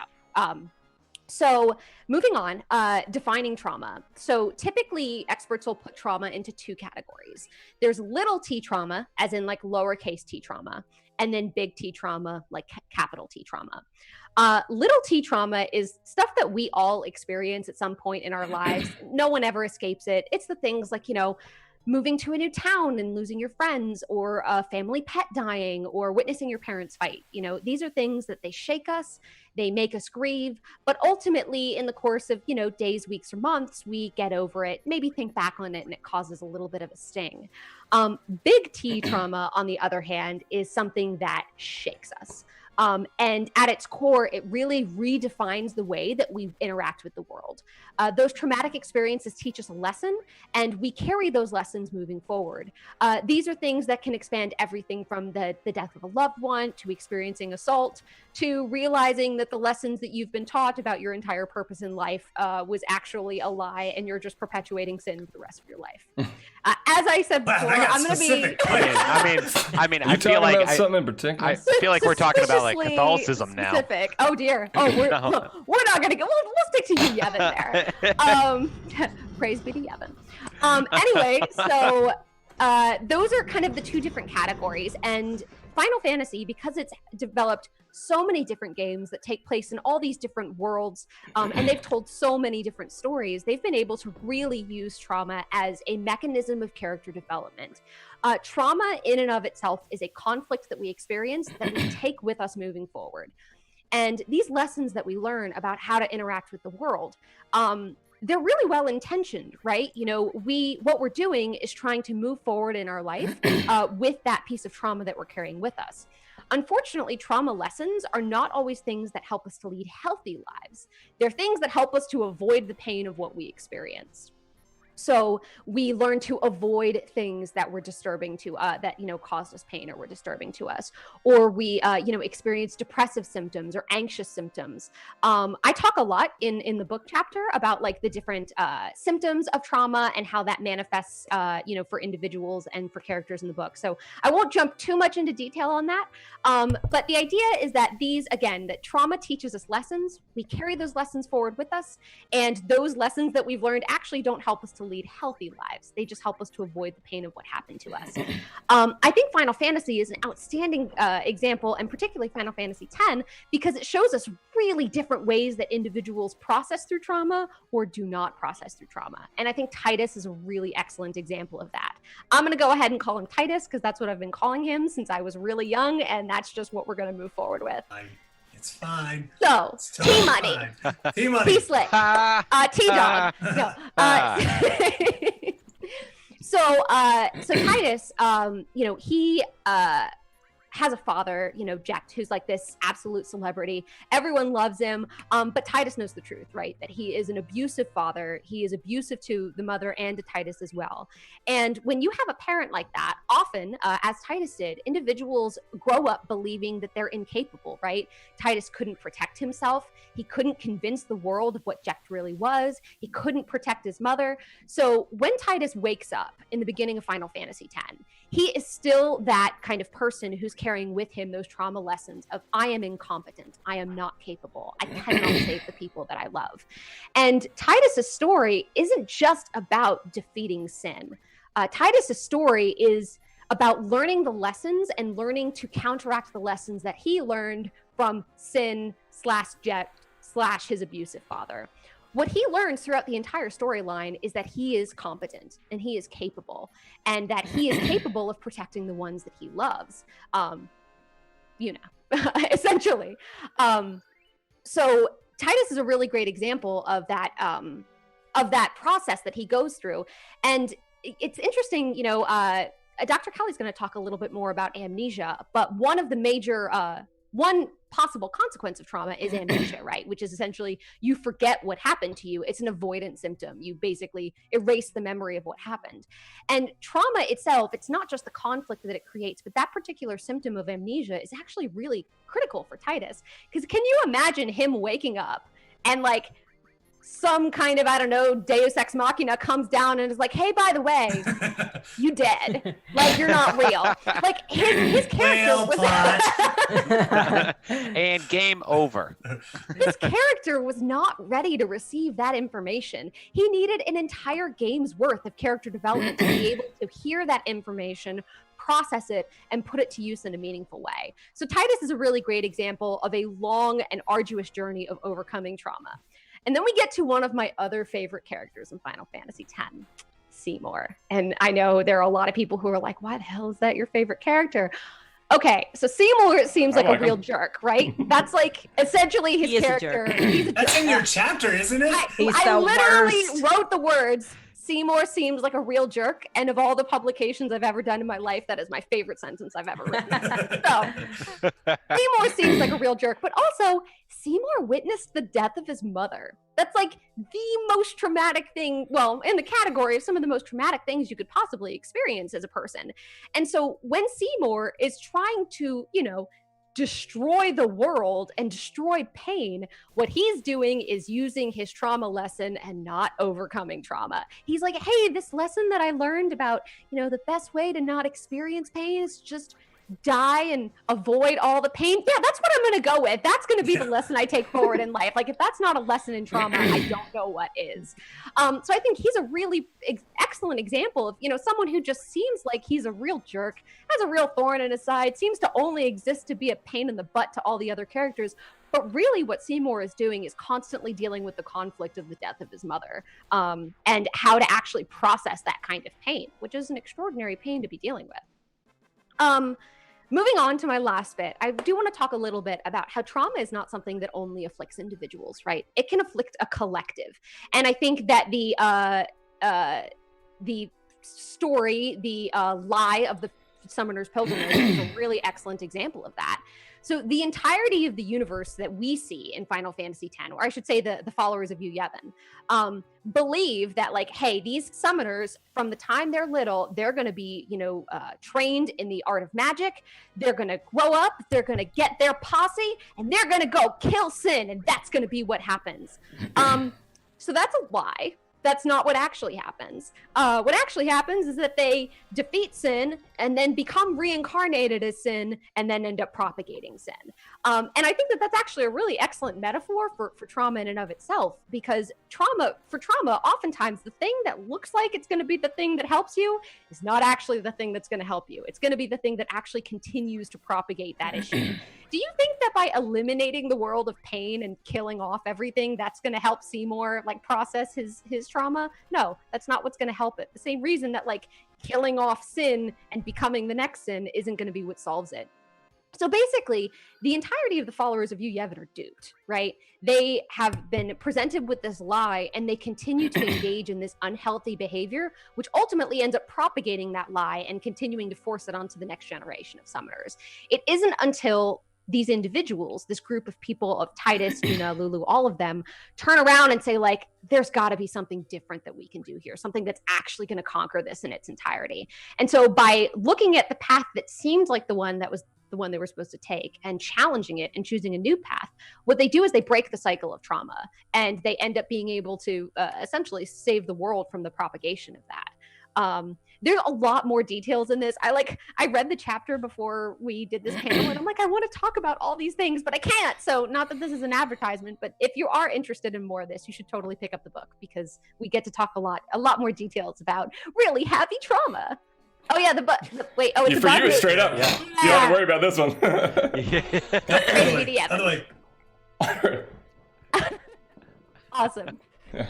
So moving on, defining trauma. So typically experts will put trauma into two categories. There's little t trauma, as in lowercase t trauma, and then big T trauma, like capital T trauma. Little t trauma is stuff that we all experience at some point in our lives. No one ever escapes it. It's the things like, moving to a new town and losing your friends, or a family pet dying, or witnessing your parents fight. These are things that they shake us, they make us grieve, but ultimately in the course of, days, weeks, or months, we get over it, maybe think back on it, and it causes a little bit of a sting. Big T trauma, on the other hand, is something that shakes us. And at its core, it really redefines the way that we interact with the world. Those traumatic experiences teach us a lesson, and we carry those lessons moving forward. These are things that can expand everything from the death of a loved one, to experiencing assault, to realizing that the lessons that you've been taught about your entire purpose in life was actually a lie, and you're just perpetuating sin for the rest of your life. As I said before, I'm going to be... I mean, You I feel talking like about something in particular? I feel like we're talking about Suspiciously Catholicism now. specific. Oh dear. Oh, we're not going to go. We'll stick to you, Yevon, there. Praise be to Yevon. Anyway, so those are kind of the two different categories. And Final Fantasy, because it's developed so many different games that take place in all these different worlds, and they've told so many different stories. They've been able to really use trauma as a mechanism of character development. Trauma in and of itself is a conflict that we experience that we take with us moving forward. And these lessons that we learn about how to interact with the world, they're really well intentioned, right? You know, what we're doing is trying to move forward in our life with that piece of trauma that we're carrying with us. Unfortunately, trauma lessons are not always things that help us to lead healthy lives. They're things that help us to avoid the pain of what we experienced. So we learn to avoid things that were disturbing to that, you know, caused us pain or were disturbing to us, or we, you know, experience depressive symptoms or anxious symptoms. I talk a lot in the book chapter about like the different symptoms of trauma and how that manifests, you know, for individuals and for characters in the book. So I won't jump too much into detail on that. But the idea is that that trauma teaches us lessons. We carry those lessons forward with us, and those lessons that we've learned actually don't help us to lead healthy lives. They just help us to avoid the pain of what happened to us. I think Final Fantasy is an outstanding example, and particularly Final Fantasy X, because it shows us really different ways that individuals process through trauma or do not process through trauma. And I think Titus is a really excellent example of that. I'm going to go ahead and call him Titus because that's what I've been calling him since I was really young, and that's just what we're going to move forward with. It's fine. So, It's totally T-Money. fine. T-Money. T-Slick. T-Dog. No. So Titus, you know, he has a father, you know, Jecht, who's like this absolute celebrity. Everyone loves him. But Titus knows the truth, right? That he is an abusive father. He is abusive to the mother and to Titus as well. And when you have a parent like that, often, as Titus did, individuals grow up believing that they're incapable, right? Titus couldn't protect himself. He couldn't convince the world of what Jecht really was. He couldn't protect his mother. So when Titus wakes up in the beginning of Final Fantasy X, he is still that kind of person who's carrying with him those trauma lessons of, I am incompetent, I am not capable, I cannot save the people that I love. And Titus's story isn't just about defeating sin. Titus's story is about learning the lessons and learning to counteract the lessons that he learned from sin / his abusive father. What he learns throughout the entire storyline is that he is competent and he is capable, and that he is capable of protecting the ones that he loves, you know, essentially. So Titus is a really great example of that process that he goes through. And it's interesting, you know, Dr. Kelly's going to talk a little bit more about amnesia, but one of the major, one possible consequence of trauma is amnesia, right? Which is essentially you forget what happened to you. It's an avoidance symptom. You basically erase the memory of what happened. And trauma itself, it's not just the conflict that it creates, but that particular symptom of amnesia is actually really critical for Titus. Because can you imagine him waking up and like some kind of, I don't know, Deus Ex Machina comes down and is like, hey, by the way, you dead. Like, you're not real. Like, his character was... And game over. His character was not ready to receive that information. He needed an entire game's worth of character development to be able to hear that information, process it, and put it to use in a meaningful way. So Titus is a really great example of a long and arduous journey of overcoming trauma. And then we get to one of my other favorite characters in Final Fantasy X, Seymour. And I know there are a lot of people who are like, why the hell is that your favorite character? Okay, so Seymour seems like a real jerk, right? That's like essentially his character. That's in your chapter, isn't it? I literally wrote the words, Seymour seems like a real jerk, and of all the publications I've ever done in my life, that is my favorite sentence I've ever written. So, Seymour seems like a real jerk, but also, Seymour witnessed the death of his mother. That's like the most traumatic thing, well, in the category of some of the most traumatic things you could possibly experience as a person. And so when Seymour is trying to, you know, destroy the world and destroy pain, what he's doing is using his trauma lesson and not overcoming trauma. He's like, hey, this lesson that I learned about, you know, the best way to not experience pain is just die and avoid all the pain. Yeah, that's what I'm going to go with. That's going to be the lesson I take forward in life. Like, if that's not a lesson in trauma, I don't know what is. So I think he's a really excellent example of, someone who just seems like he's a real jerk, has a real thorn in his side, seems to only exist to be a pain in the butt to all the other characters. But really what Seymour is doing is constantly dealing with the conflict of the death of his mother, and how to actually process that kind of pain, which is an extraordinary pain to be dealing with. Moving on to my last bit, I do want to talk a little bit about how trauma is not something that only afflicts individuals, right? It can afflict a collective. And I think that the story, the lie of the Summoner's Pilgrimage is a really excellent example of that. So the entirety of the universe that we see in Final Fantasy X, or I should say the followers of Yu Yevon, believe that, like, hey, these summoners, from the time they're little, they're going to be, trained in the art of magic. They're going to grow up, they're going to get their posse, and they're going to go kill Sin, and that's going to be what happens. So that's a lie. That's not what actually happens. What actually happens is that they defeat Sin and then become reincarnated as Sin and then end up propagating Sin. And I think that that's actually a really excellent metaphor for trauma in and of itself, because for trauma, oftentimes the thing that looks like it's going to be the thing that helps you is not actually the thing that's going to help you. It's going to be the thing that actually continues to propagate that issue. Do you think that by eliminating the world of pain and killing off everything, that's going to help Seymour process his trauma? No, that's not what's going to help it. The same reason that killing off Sin and becoming the next Sin isn't going to be what solves it. So basically, the entirety of the followers of Yu Yevon are duped, right? They have been presented with this lie, and they continue to engage in this unhealthy behavior, which ultimately ends up propagating that lie and continuing to force it onto the next generation of summoners. It isn't until these individuals, this group of people of Titus, Yuna, Lulu, all of them, turn around and say, there's got to be something different that we can do here, something that's actually going to conquer this in its entirety. And so by looking at the path that seemed like the one that was the one they were supposed to take and challenging it and choosing a new path, what they do is they break the cycle of trauma, and they end up being able to essentially save the world from the propagation of that. There's a lot more details in this. I read the chapter before we did this panel, and I'm I want to talk about all these things, but I can't. So not that this is an advertisement, but if you are interested in more of this, you should totally pick up the book, because we get to talk a lot more details about really happy trauma. Oh yeah, wait. Oh, it's for you, it's straight up. Yeah. You don't have to worry about this one. By the way. Awesome. Yeah.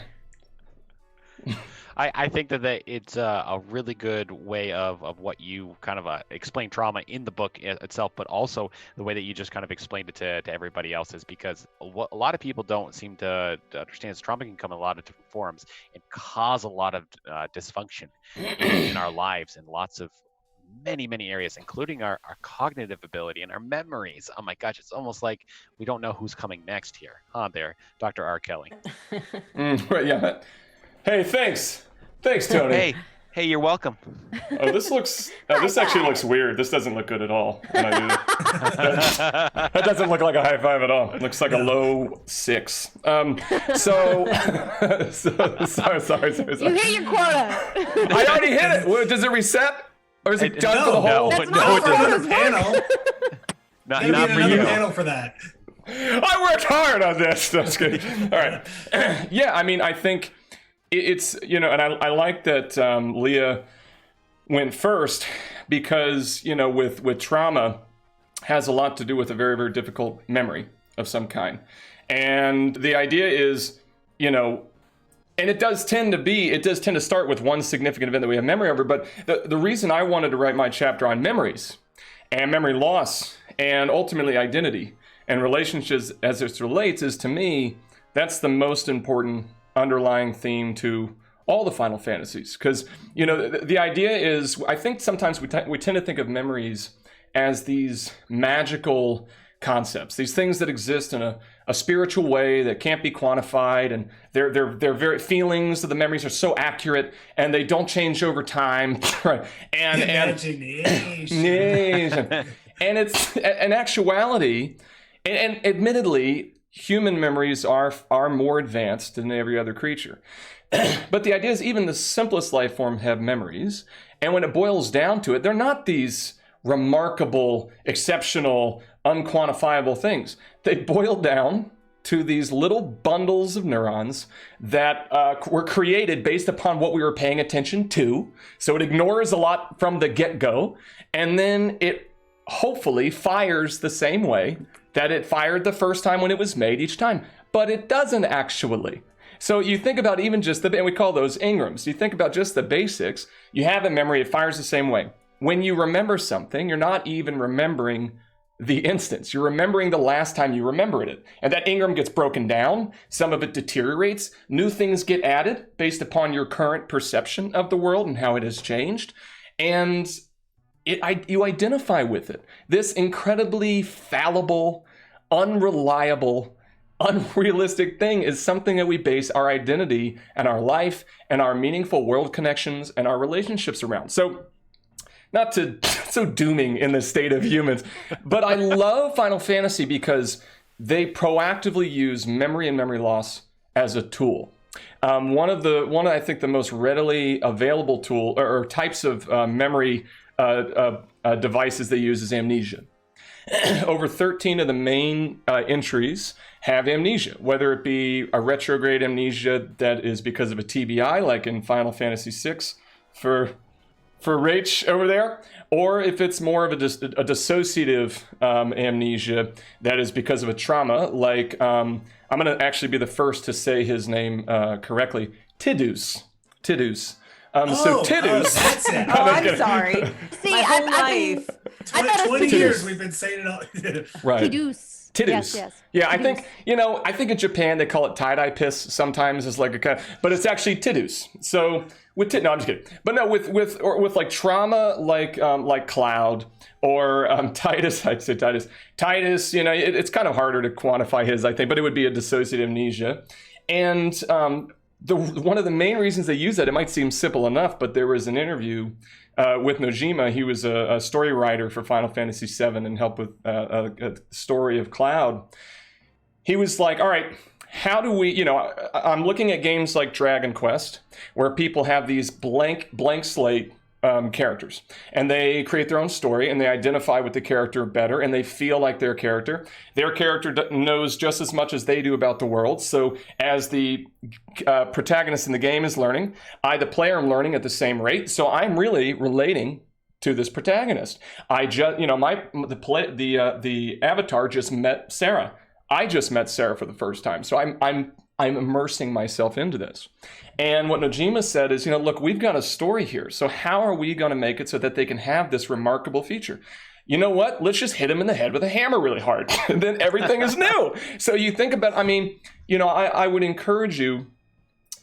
I think that it's a really good way of what you kind of explain trauma in the book itself, but also the way that you just kind of explained it to everybody else, is because what a lot of people don't seem to understand is trauma can come in a lot of different forms and cause a lot of dysfunction in our lives in lots of many areas, including our cognitive ability and our memories. Oh my gosh, it's almost like we don't know who's coming next here. There, Dr. R. Kelly. Right, yeah. Hey, thanks, Tony. Hey, you're welcome. Oh, this actually looks weird. This doesn't look good at all when I do that. That doesn't look like a high five at all. It looks like a low 6. Sorry. You hit your quota. I already hit it. Does it reset? Or is it done for the whole? That's No, not for how another panel. Not There'll be for another you. panel for that. I worked hard on this. No, just kidding. All right. Yeah, I mean, I think it's, and I like that Leah went first, because, with trauma has a lot to do with a very, very difficult memory of some kind. And the idea is, and it does tend to start with one significant event that we have memory over. But the reason I wanted to write my chapter on memories and memory loss and ultimately identity and relationships as it relates is, to me, that's the most important underlying theme to all the Final Fantasies. Because, the idea is, I think sometimes we tend to think of memories as these magical concepts, these things that exist in a spiritual way that can't be quantified, and they're very feelings of the memories are so accurate and they don't change over time. Right. And and it's in actuality, and admittedly, human memories are more advanced than every other creature. But the idea is, even the simplest life form have memories, and when it boils down to it, they're not these remarkable, exceptional, unquantifiable things. They boil down to these little bundles of neurons that were created based upon what we were paying attention to. So it ignores a lot from the get-go, and then it hopefully fires the same way that it fired the first time when it was made each time. But it doesn't actually. So you think about even just and we call those engrams. You think about just the basics. You have a memory, it fires the same way. When you remember something, you're not even remembering the instance. You're remembering the last time you remembered it. And that engram gets broken down. Some of it deteriorates. New things get added based upon your current perception of the world and how it has changed. And you identify with it. This incredibly fallible, unreliable, unrealistic thing is something that we base our identity and our life and our meaningful world connections and our relationships around. So, not to so dooming in the state of humans, but I love Final Fantasy because they proactively use memory and memory loss as a tool. One of I think the most readily available tool or types of memory devices they use is amnesia. Over 13 of the main entries have amnesia, whether it be a retrograde amnesia that is because of a TBI, like in Final Fantasy VI for Rach over there, or if it's more of a dissociative amnesia that is because of a trauma, like I'm going to actually be the first to say his name correctly, Tidus. So Tidus. That's it. I'm sorry. See, My whole life. 20 years we've been saying it all. Right. Tidus. Tidus. Yes. Yeah, I Tidus. think, I think in Japan they call it tie-dye piss sometimes as like a kind, but it's actually Tidus. So no, I'm just kidding. But no, with like trauma, like Cloud or Titus, I'd say Titus. Titus, it's kind of harder to quantify his, I think, but it would be a dissociative amnesia. And one of the main reasons they use that, it might seem simple enough, but there was an interview with Nojima. He was a story writer for Final Fantasy VII and helped with a story of Cloud. He was like, all right, how do we, I'm looking at games like Dragon Quest, where people have these blank slate characters, and they create their own story, and they identify with the character better, and they feel like their character. Their character knows just as much as they do about the world. So as the protagonist in the game is learning, I, the player, am learning at the same rate. So I'm really relating to this protagonist. I just, the avatar just met Sarah. I just met Sarah for the first time. So I'm immersing myself into this. And what Nojima said is, look, we've got a story here. So how are we going to make it so that they can have this remarkable feature? You know what? Let's just hit him in the head with a hammer really hard. And then everything is new. So you think about, I would encourage you,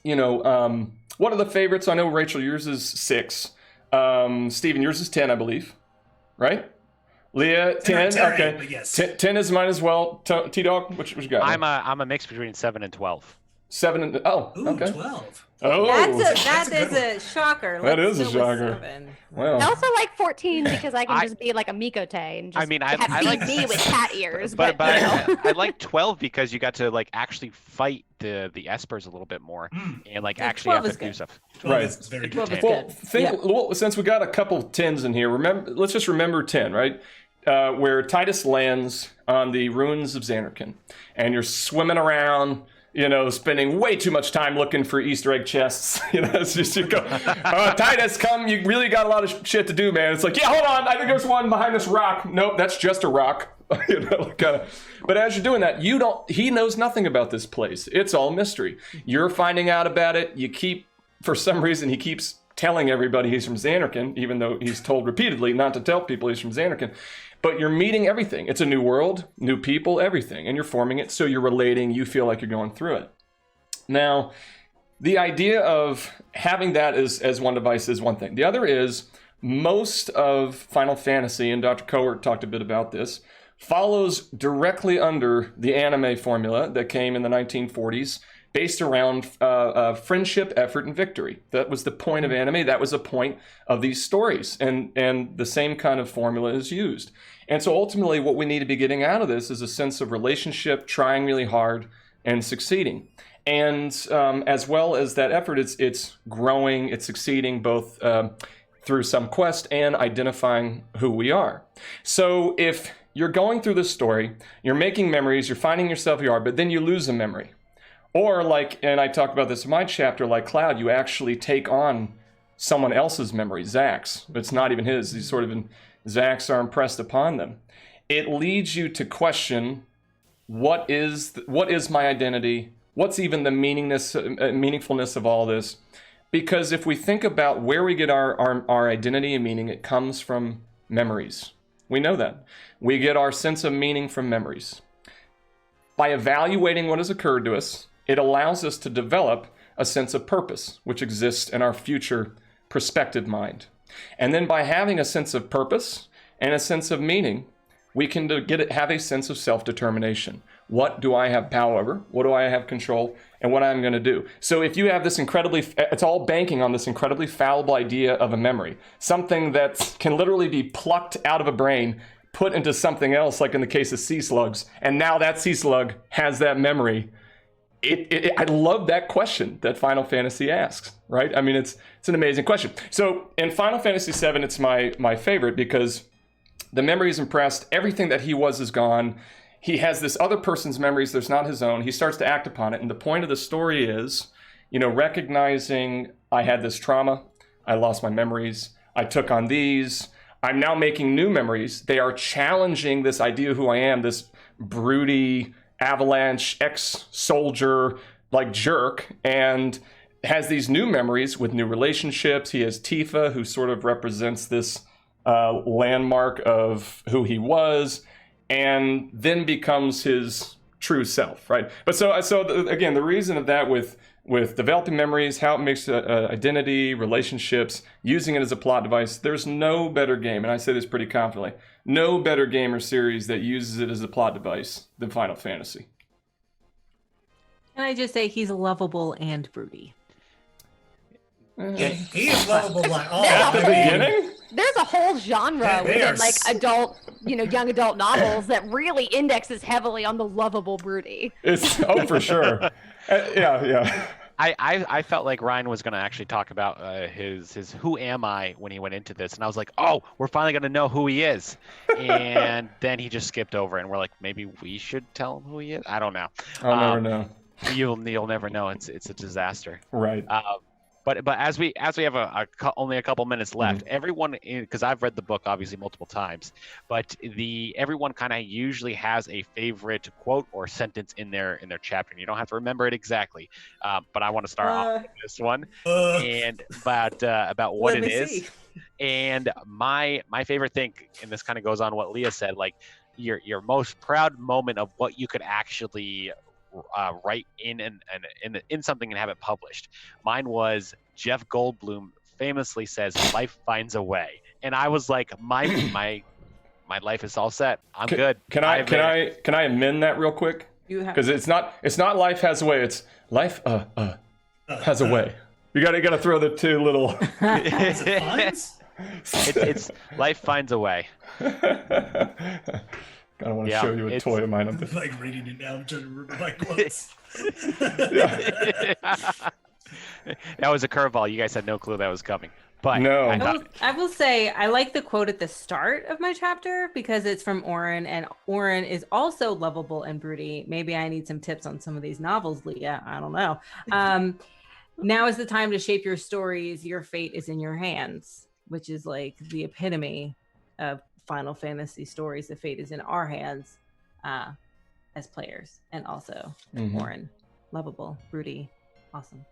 what are the favorites? I know, Rachel, yours is 6. Steven, yours is 10, I believe. Right? Leah, 10. Okay. 8, yes. 10 is mine as well. T-Dog, what you got? I'm a mix between 7 and 12. 7 and Ooh, okay. 12. Oh, That is a shocker. That Let's is a go with shocker. 7. Wow. I also like 14 because I can just be like a Mikote and just I feed like me with cat ears. but I like 12 because you got to like actually fight the espers a little bit more and like actually have to do stuff. 12 Right. is very 12 good. is Well, good. well, since we got a couple of 10s in here, let's just remember 10, right? Where Titus lands on the ruins of Xanarkand, and you're swimming around, spending way too much time looking for Easter egg chests. It's just you go, Titus, come! You really got a lot of shit to do, man. It's like, yeah, hold on, I think there's one behind this rock. Nope, that's just a rock. But as you're doing that, he knows nothing about this place. It's all mystery. You're finding out about it. For some reason, he keeps telling everybody he's from Xanarkand, even though he's told repeatedly not to tell people he's from Xanarkand. But you're meeting everything. It's a new world, new people, everything. And you're forming it, so you're relating. You feel like you're going through it. Now, the idea of having that as one device is one thing. The other is most of Final Fantasy, and Dr. Kowert talked a bit about this, follows directly under the anime formula that came in the 1940s, based around friendship, effort, and victory. That was the point of anime. That was the point of these stories. And the same kind of formula is used. And so ultimately what we need to be getting out of this is a sense of relationship, trying really hard, and succeeding. And as well as that effort, it's growing, it's succeeding both through some quest and identifying who we are. So if you're going through this story, you're making memories, you're finding yourself who you are, but then you lose a memory. Or like, and I talk about this in my chapter, like Cloud, you actually take on someone else's memory, Zach's. It's not even his. He's sort of Zach's are impressed upon them. It leads you to question, what is my identity? What's even the meaningfulness of all this? Because if we think about where we get our identity and meaning, it comes from memories. We know that. We get our sense of meaning from memories. By evaluating what has occurred to us, it allows us to develop a sense of purpose, which exists in our future prospective mind. And then by having a sense of purpose and a sense of meaning, we can have a sense of self-determination. What do I have power over? What do I have control? And what I'm going to do. So if you have this it's all banking on this incredibly fallible idea of a memory, something that can literally be plucked out of a brain, put into something else, like in the case of sea slugs, and now that sea slug has that memory. I love that question that Final Fantasy asks, right? I mean, it's an amazing question. So in Final Fantasy VII, it's my favorite because the memory is impressed. Everything that he was is gone. He has this other person's memories that's not his own. He starts to act upon it. And the point of the story is, recognizing I had this trauma. I lost my memories. I took on these. I'm now making new memories. They are challenging this idea of who I am, this broody, Avalanche ex-soldier like jerk, and has these new memories with new relationships. He has Tifa, who sort of represents this landmark of who he was, and then becomes his true self, right? But again, the reason of that with developing memories, how it makes identity, relationships, using it as a plot device, there's no better game, and I say this pretty confidently, no better game or series that uses it as a plot device than Final Fantasy. Can I just say he's lovable and broody? He is lovable by all. At the beginning? There's a whole genre within like adult, young adult novels that really indexes heavily on the lovable broody. For sure. Yeah. I felt like Ryan was going to actually talk about his who am I when he went into this, and I was like, oh, we're finally going to know who he is, and then he just skipped over, and we're like, maybe we should tell him who he is. I don't know. I'll never know. You'll never know. It's a disaster. Right. But as we have only a couple minutes left, everyone, because I've read the book obviously multiple times, but everyone kind of usually has a favorite quote or sentence in their chapter. And you don't have to remember it exactly, but I want to start off with this one and about what it is. See. And my favorite thing, and this kind of goes on what Leah said, like your most proud moment of what you could actually write in something and have it published. Mine was Jeff Goldblum famously says, "Life finds a way," and I was like, my life is all set. I'm good. Can I amend that real quick? Because it's not life has a way. It's life has a way. You gotta throw the two little. It's life finds a way. I don't want to show you a toy of mine. I'm like reading it now. I'm trying to remember my quotes. That was a curveball. You guys had no clue that was coming. But no. I will say I like the quote at the start of my chapter because it's from Oren, and Oren is also lovable and broody. Maybe I need some tips on some of these novels, Leah. I don't know. Now is the time to shape your stories. Your fate is in your hands, which is like the epitome of Final Fantasy stories. The fate is in our hands as players, and also Oren, lovable, broody, awesome.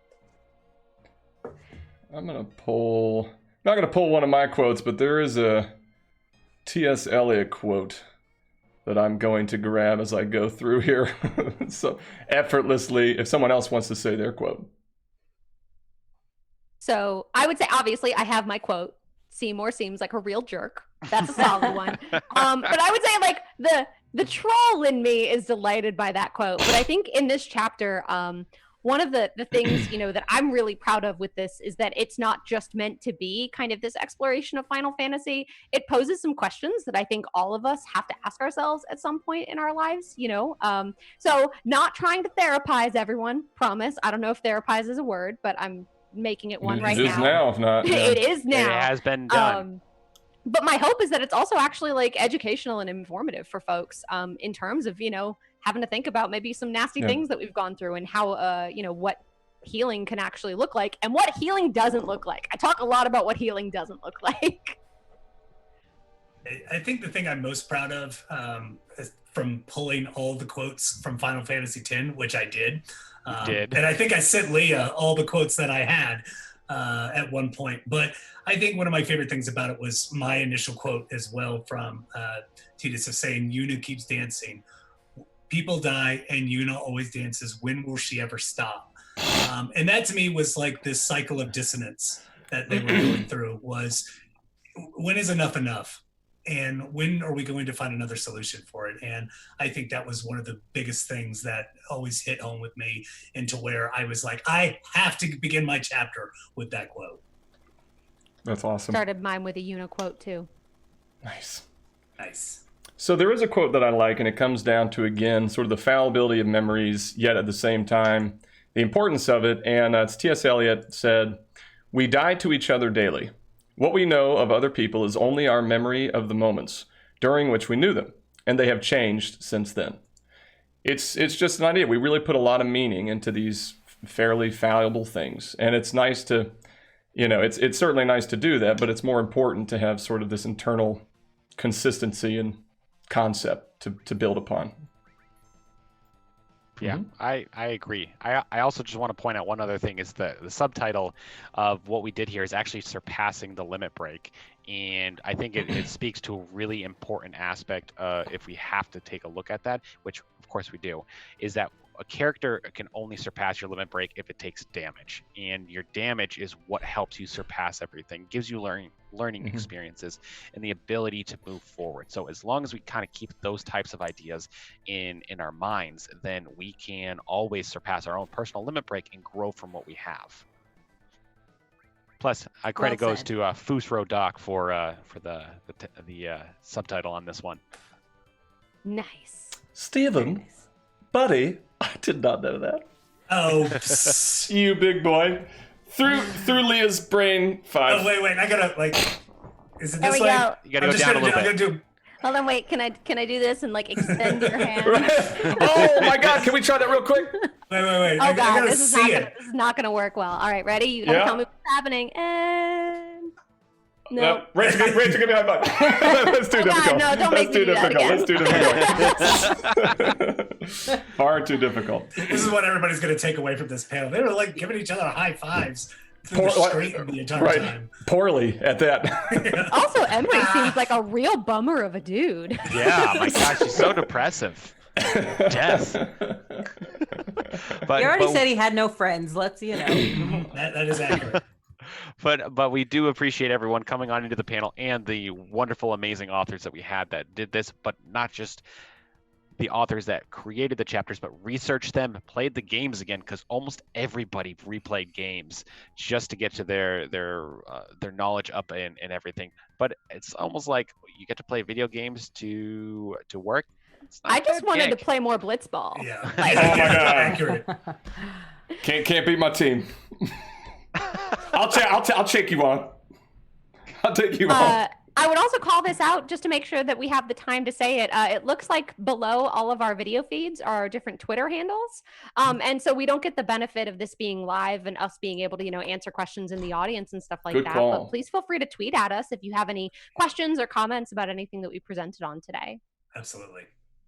I'm not gonna pull one of my quotes, but there is a T.S. Eliot quote that I'm going to grab as I go through here, so effortlessly. If someone else wants to say their quote, so I would say obviously I have my quote. Seymour seems like a real jerk. That's a solid one. But I would say like the troll in me is delighted by that quote. But I think in this chapter, one of the things, that I'm really proud of with this is that it's not just meant to be kind of this exploration of Final Fantasy. It poses some questions that I think all of us have to ask ourselves at some point in our lives, So not trying to therapize everyone, promise. I don't know if therapize is a word, but I'm making it one right It is now, if not. Yeah. It is now. It has been done. But my hope is that it's also actually like educational and informative for folks in terms of, having to think about maybe some nasty things that we've gone through and how, what healing can actually look like and what healing doesn't look like. I talk a lot about what healing doesn't look like. I think the thing I'm most proud of from pulling all the quotes from Final Fantasy X, which I did. And I think I sent Leah all the quotes that I had at one point. But I think one of my favorite things about it was my initial quote as well from Telos of saying, Yuna keeps dancing. People die and Yuna always dances. When will she ever stop? And that to me was like this cycle of dissonance that they were going through was, when is enough enough? And when are we going to find another solution for it? And I think that was one of the biggest things that always hit home with me, into where I was like, I have to begin my chapter with that quote. That's awesome. Started mine with a Yuna quote too. Nice. So there is a quote that I like, and it comes down to, again, sort of the fallibility of memories, yet at the same time, the importance of it. And it's T.S. Eliot said, "We die to each other daily. What we know of other people is only our memory of the moments during which we knew them, and they have changed since then." It's just an idea. We really put a lot of meaning into these fairly fallible things, and it's nice to, it's certainly nice to do that, but it's more important to have sort of this internal consistency and concept to build upon. Yeah, I agree. I also just want to point out one other thing is the subtitle of what we did here is actually surpassing the limit break. And I think it speaks to a really important aspect if we have to take a look at that, which of course we do, is that a character can only surpass your limit break if it takes damage. And your damage is what helps you surpass everything, gives you learning experiences and the ability to move forward. So as long as we kind of keep those types of ideas in our minds, then we can always surpass our own personal limit break and grow from what we have. Plus, credit goes to Fusro Doc for the subtitle on this one. Nice. Stephen, buddy, I did not know that. Oh, you big boy. Through Leah's brain 5. Oh, wait, I gotta, is it There this we way? go. You gotta go down a little I'm bit. gonna do. Hold on, wait. Can I do this and extend your hand? Oh my God! Can we try that real quick? Wait. Oh I God, gotta this is see it. not gonna work well. All right, ready? You gotta Yeah. tell me what's happening. And no. Rachel, give me a high five. That's too difficult. No, don't make me do that again. That's too difficult. Far too difficult. This is what everybody's gonna take away from this panel. They were giving each other high fives through the street the entire time. Poorly at that. Also, Emory seems like a real bummer of a dude. Yeah, my gosh, she's so depressive. Death. He already said he had no friends. Let's That is accurate. But we do appreciate everyone coming on into the panel and the wonderful, amazing authors that we had that did this, but not just the authors that created the chapters, but researched them, played the games again, because almost everybody replayed games just to get to their knowledge up and everything. But it's almost like you get to play video games to work. I just wanted to play more blitzball. Yeah. Oh my God. Accurate. Can't beat my team. I'll take you on. I'll take you on. I would also call this out just to make sure that we have the time to say it. It looks like below all of our video feeds are different Twitter handles. And so we don't get the benefit of this being live and us being able to, answer questions in the audience and stuff like Good that. call. But please feel free to tweet at us if you have any questions or comments about anything that we presented on today. Absolutely.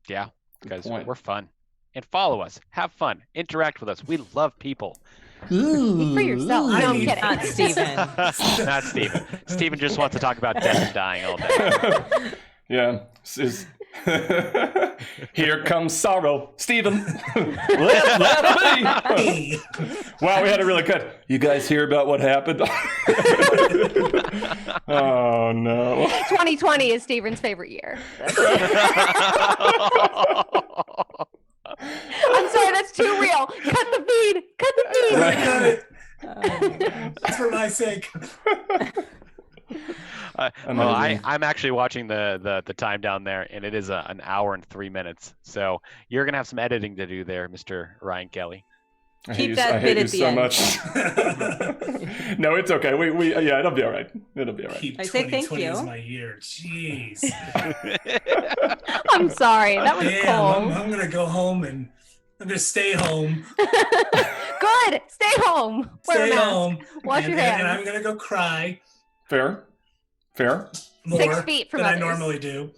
Yeah, because point. we're fun. And follow us, have fun, interact with us. We love people. Speak for yourself. No, I'm kidding. Not Steven. Not Steven. Steven just wants to talk about death and dying all day. Yeah. Here comes sorrow. Stephen. Laugh at me. Wow, we had a really good. You guys hear about what happened? Oh, no. 2020 is Steven's favorite year. I'm sorry, that's too real. Cut the feed. Cut the feed. I got it. Just for my sake. I'm actually watching the time down there, and it is an hour and 3 minutes. So you're gonna have some editing to do there, Mr. Ryan Kelly. I Keep hate that I hate bit you at the so end. much. No, it's okay. Yeah, it'll be all right. It'll be all right. Keep I say thank 2020 you. is my year. Jeez. I'm sorry. That was Damn, cold. I'm gonna go home and I'm gonna stay home. Good. Stay home. Wear a Stay mask. home. Wash your And hands. I'm gonna go cry Fair. more 6 feet from than I others. normally do.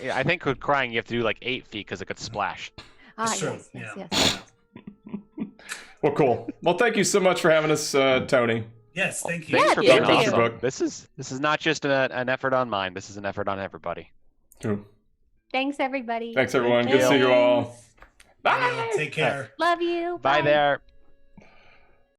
Yeah, I think with crying you have to do like 8 feet because it could splash. That's true, Yes. Well, cool. Well, thank you so much for having us, Tony. Yes, thank you. Thanks Yeah, for being thank you. awesome. Brooke. This is not just an effort on mine. This is an effort on everybody. Cool. Thanks, everybody. Thanks, everyone. Good to see you all. Bye. Take care. Love you. Bye there.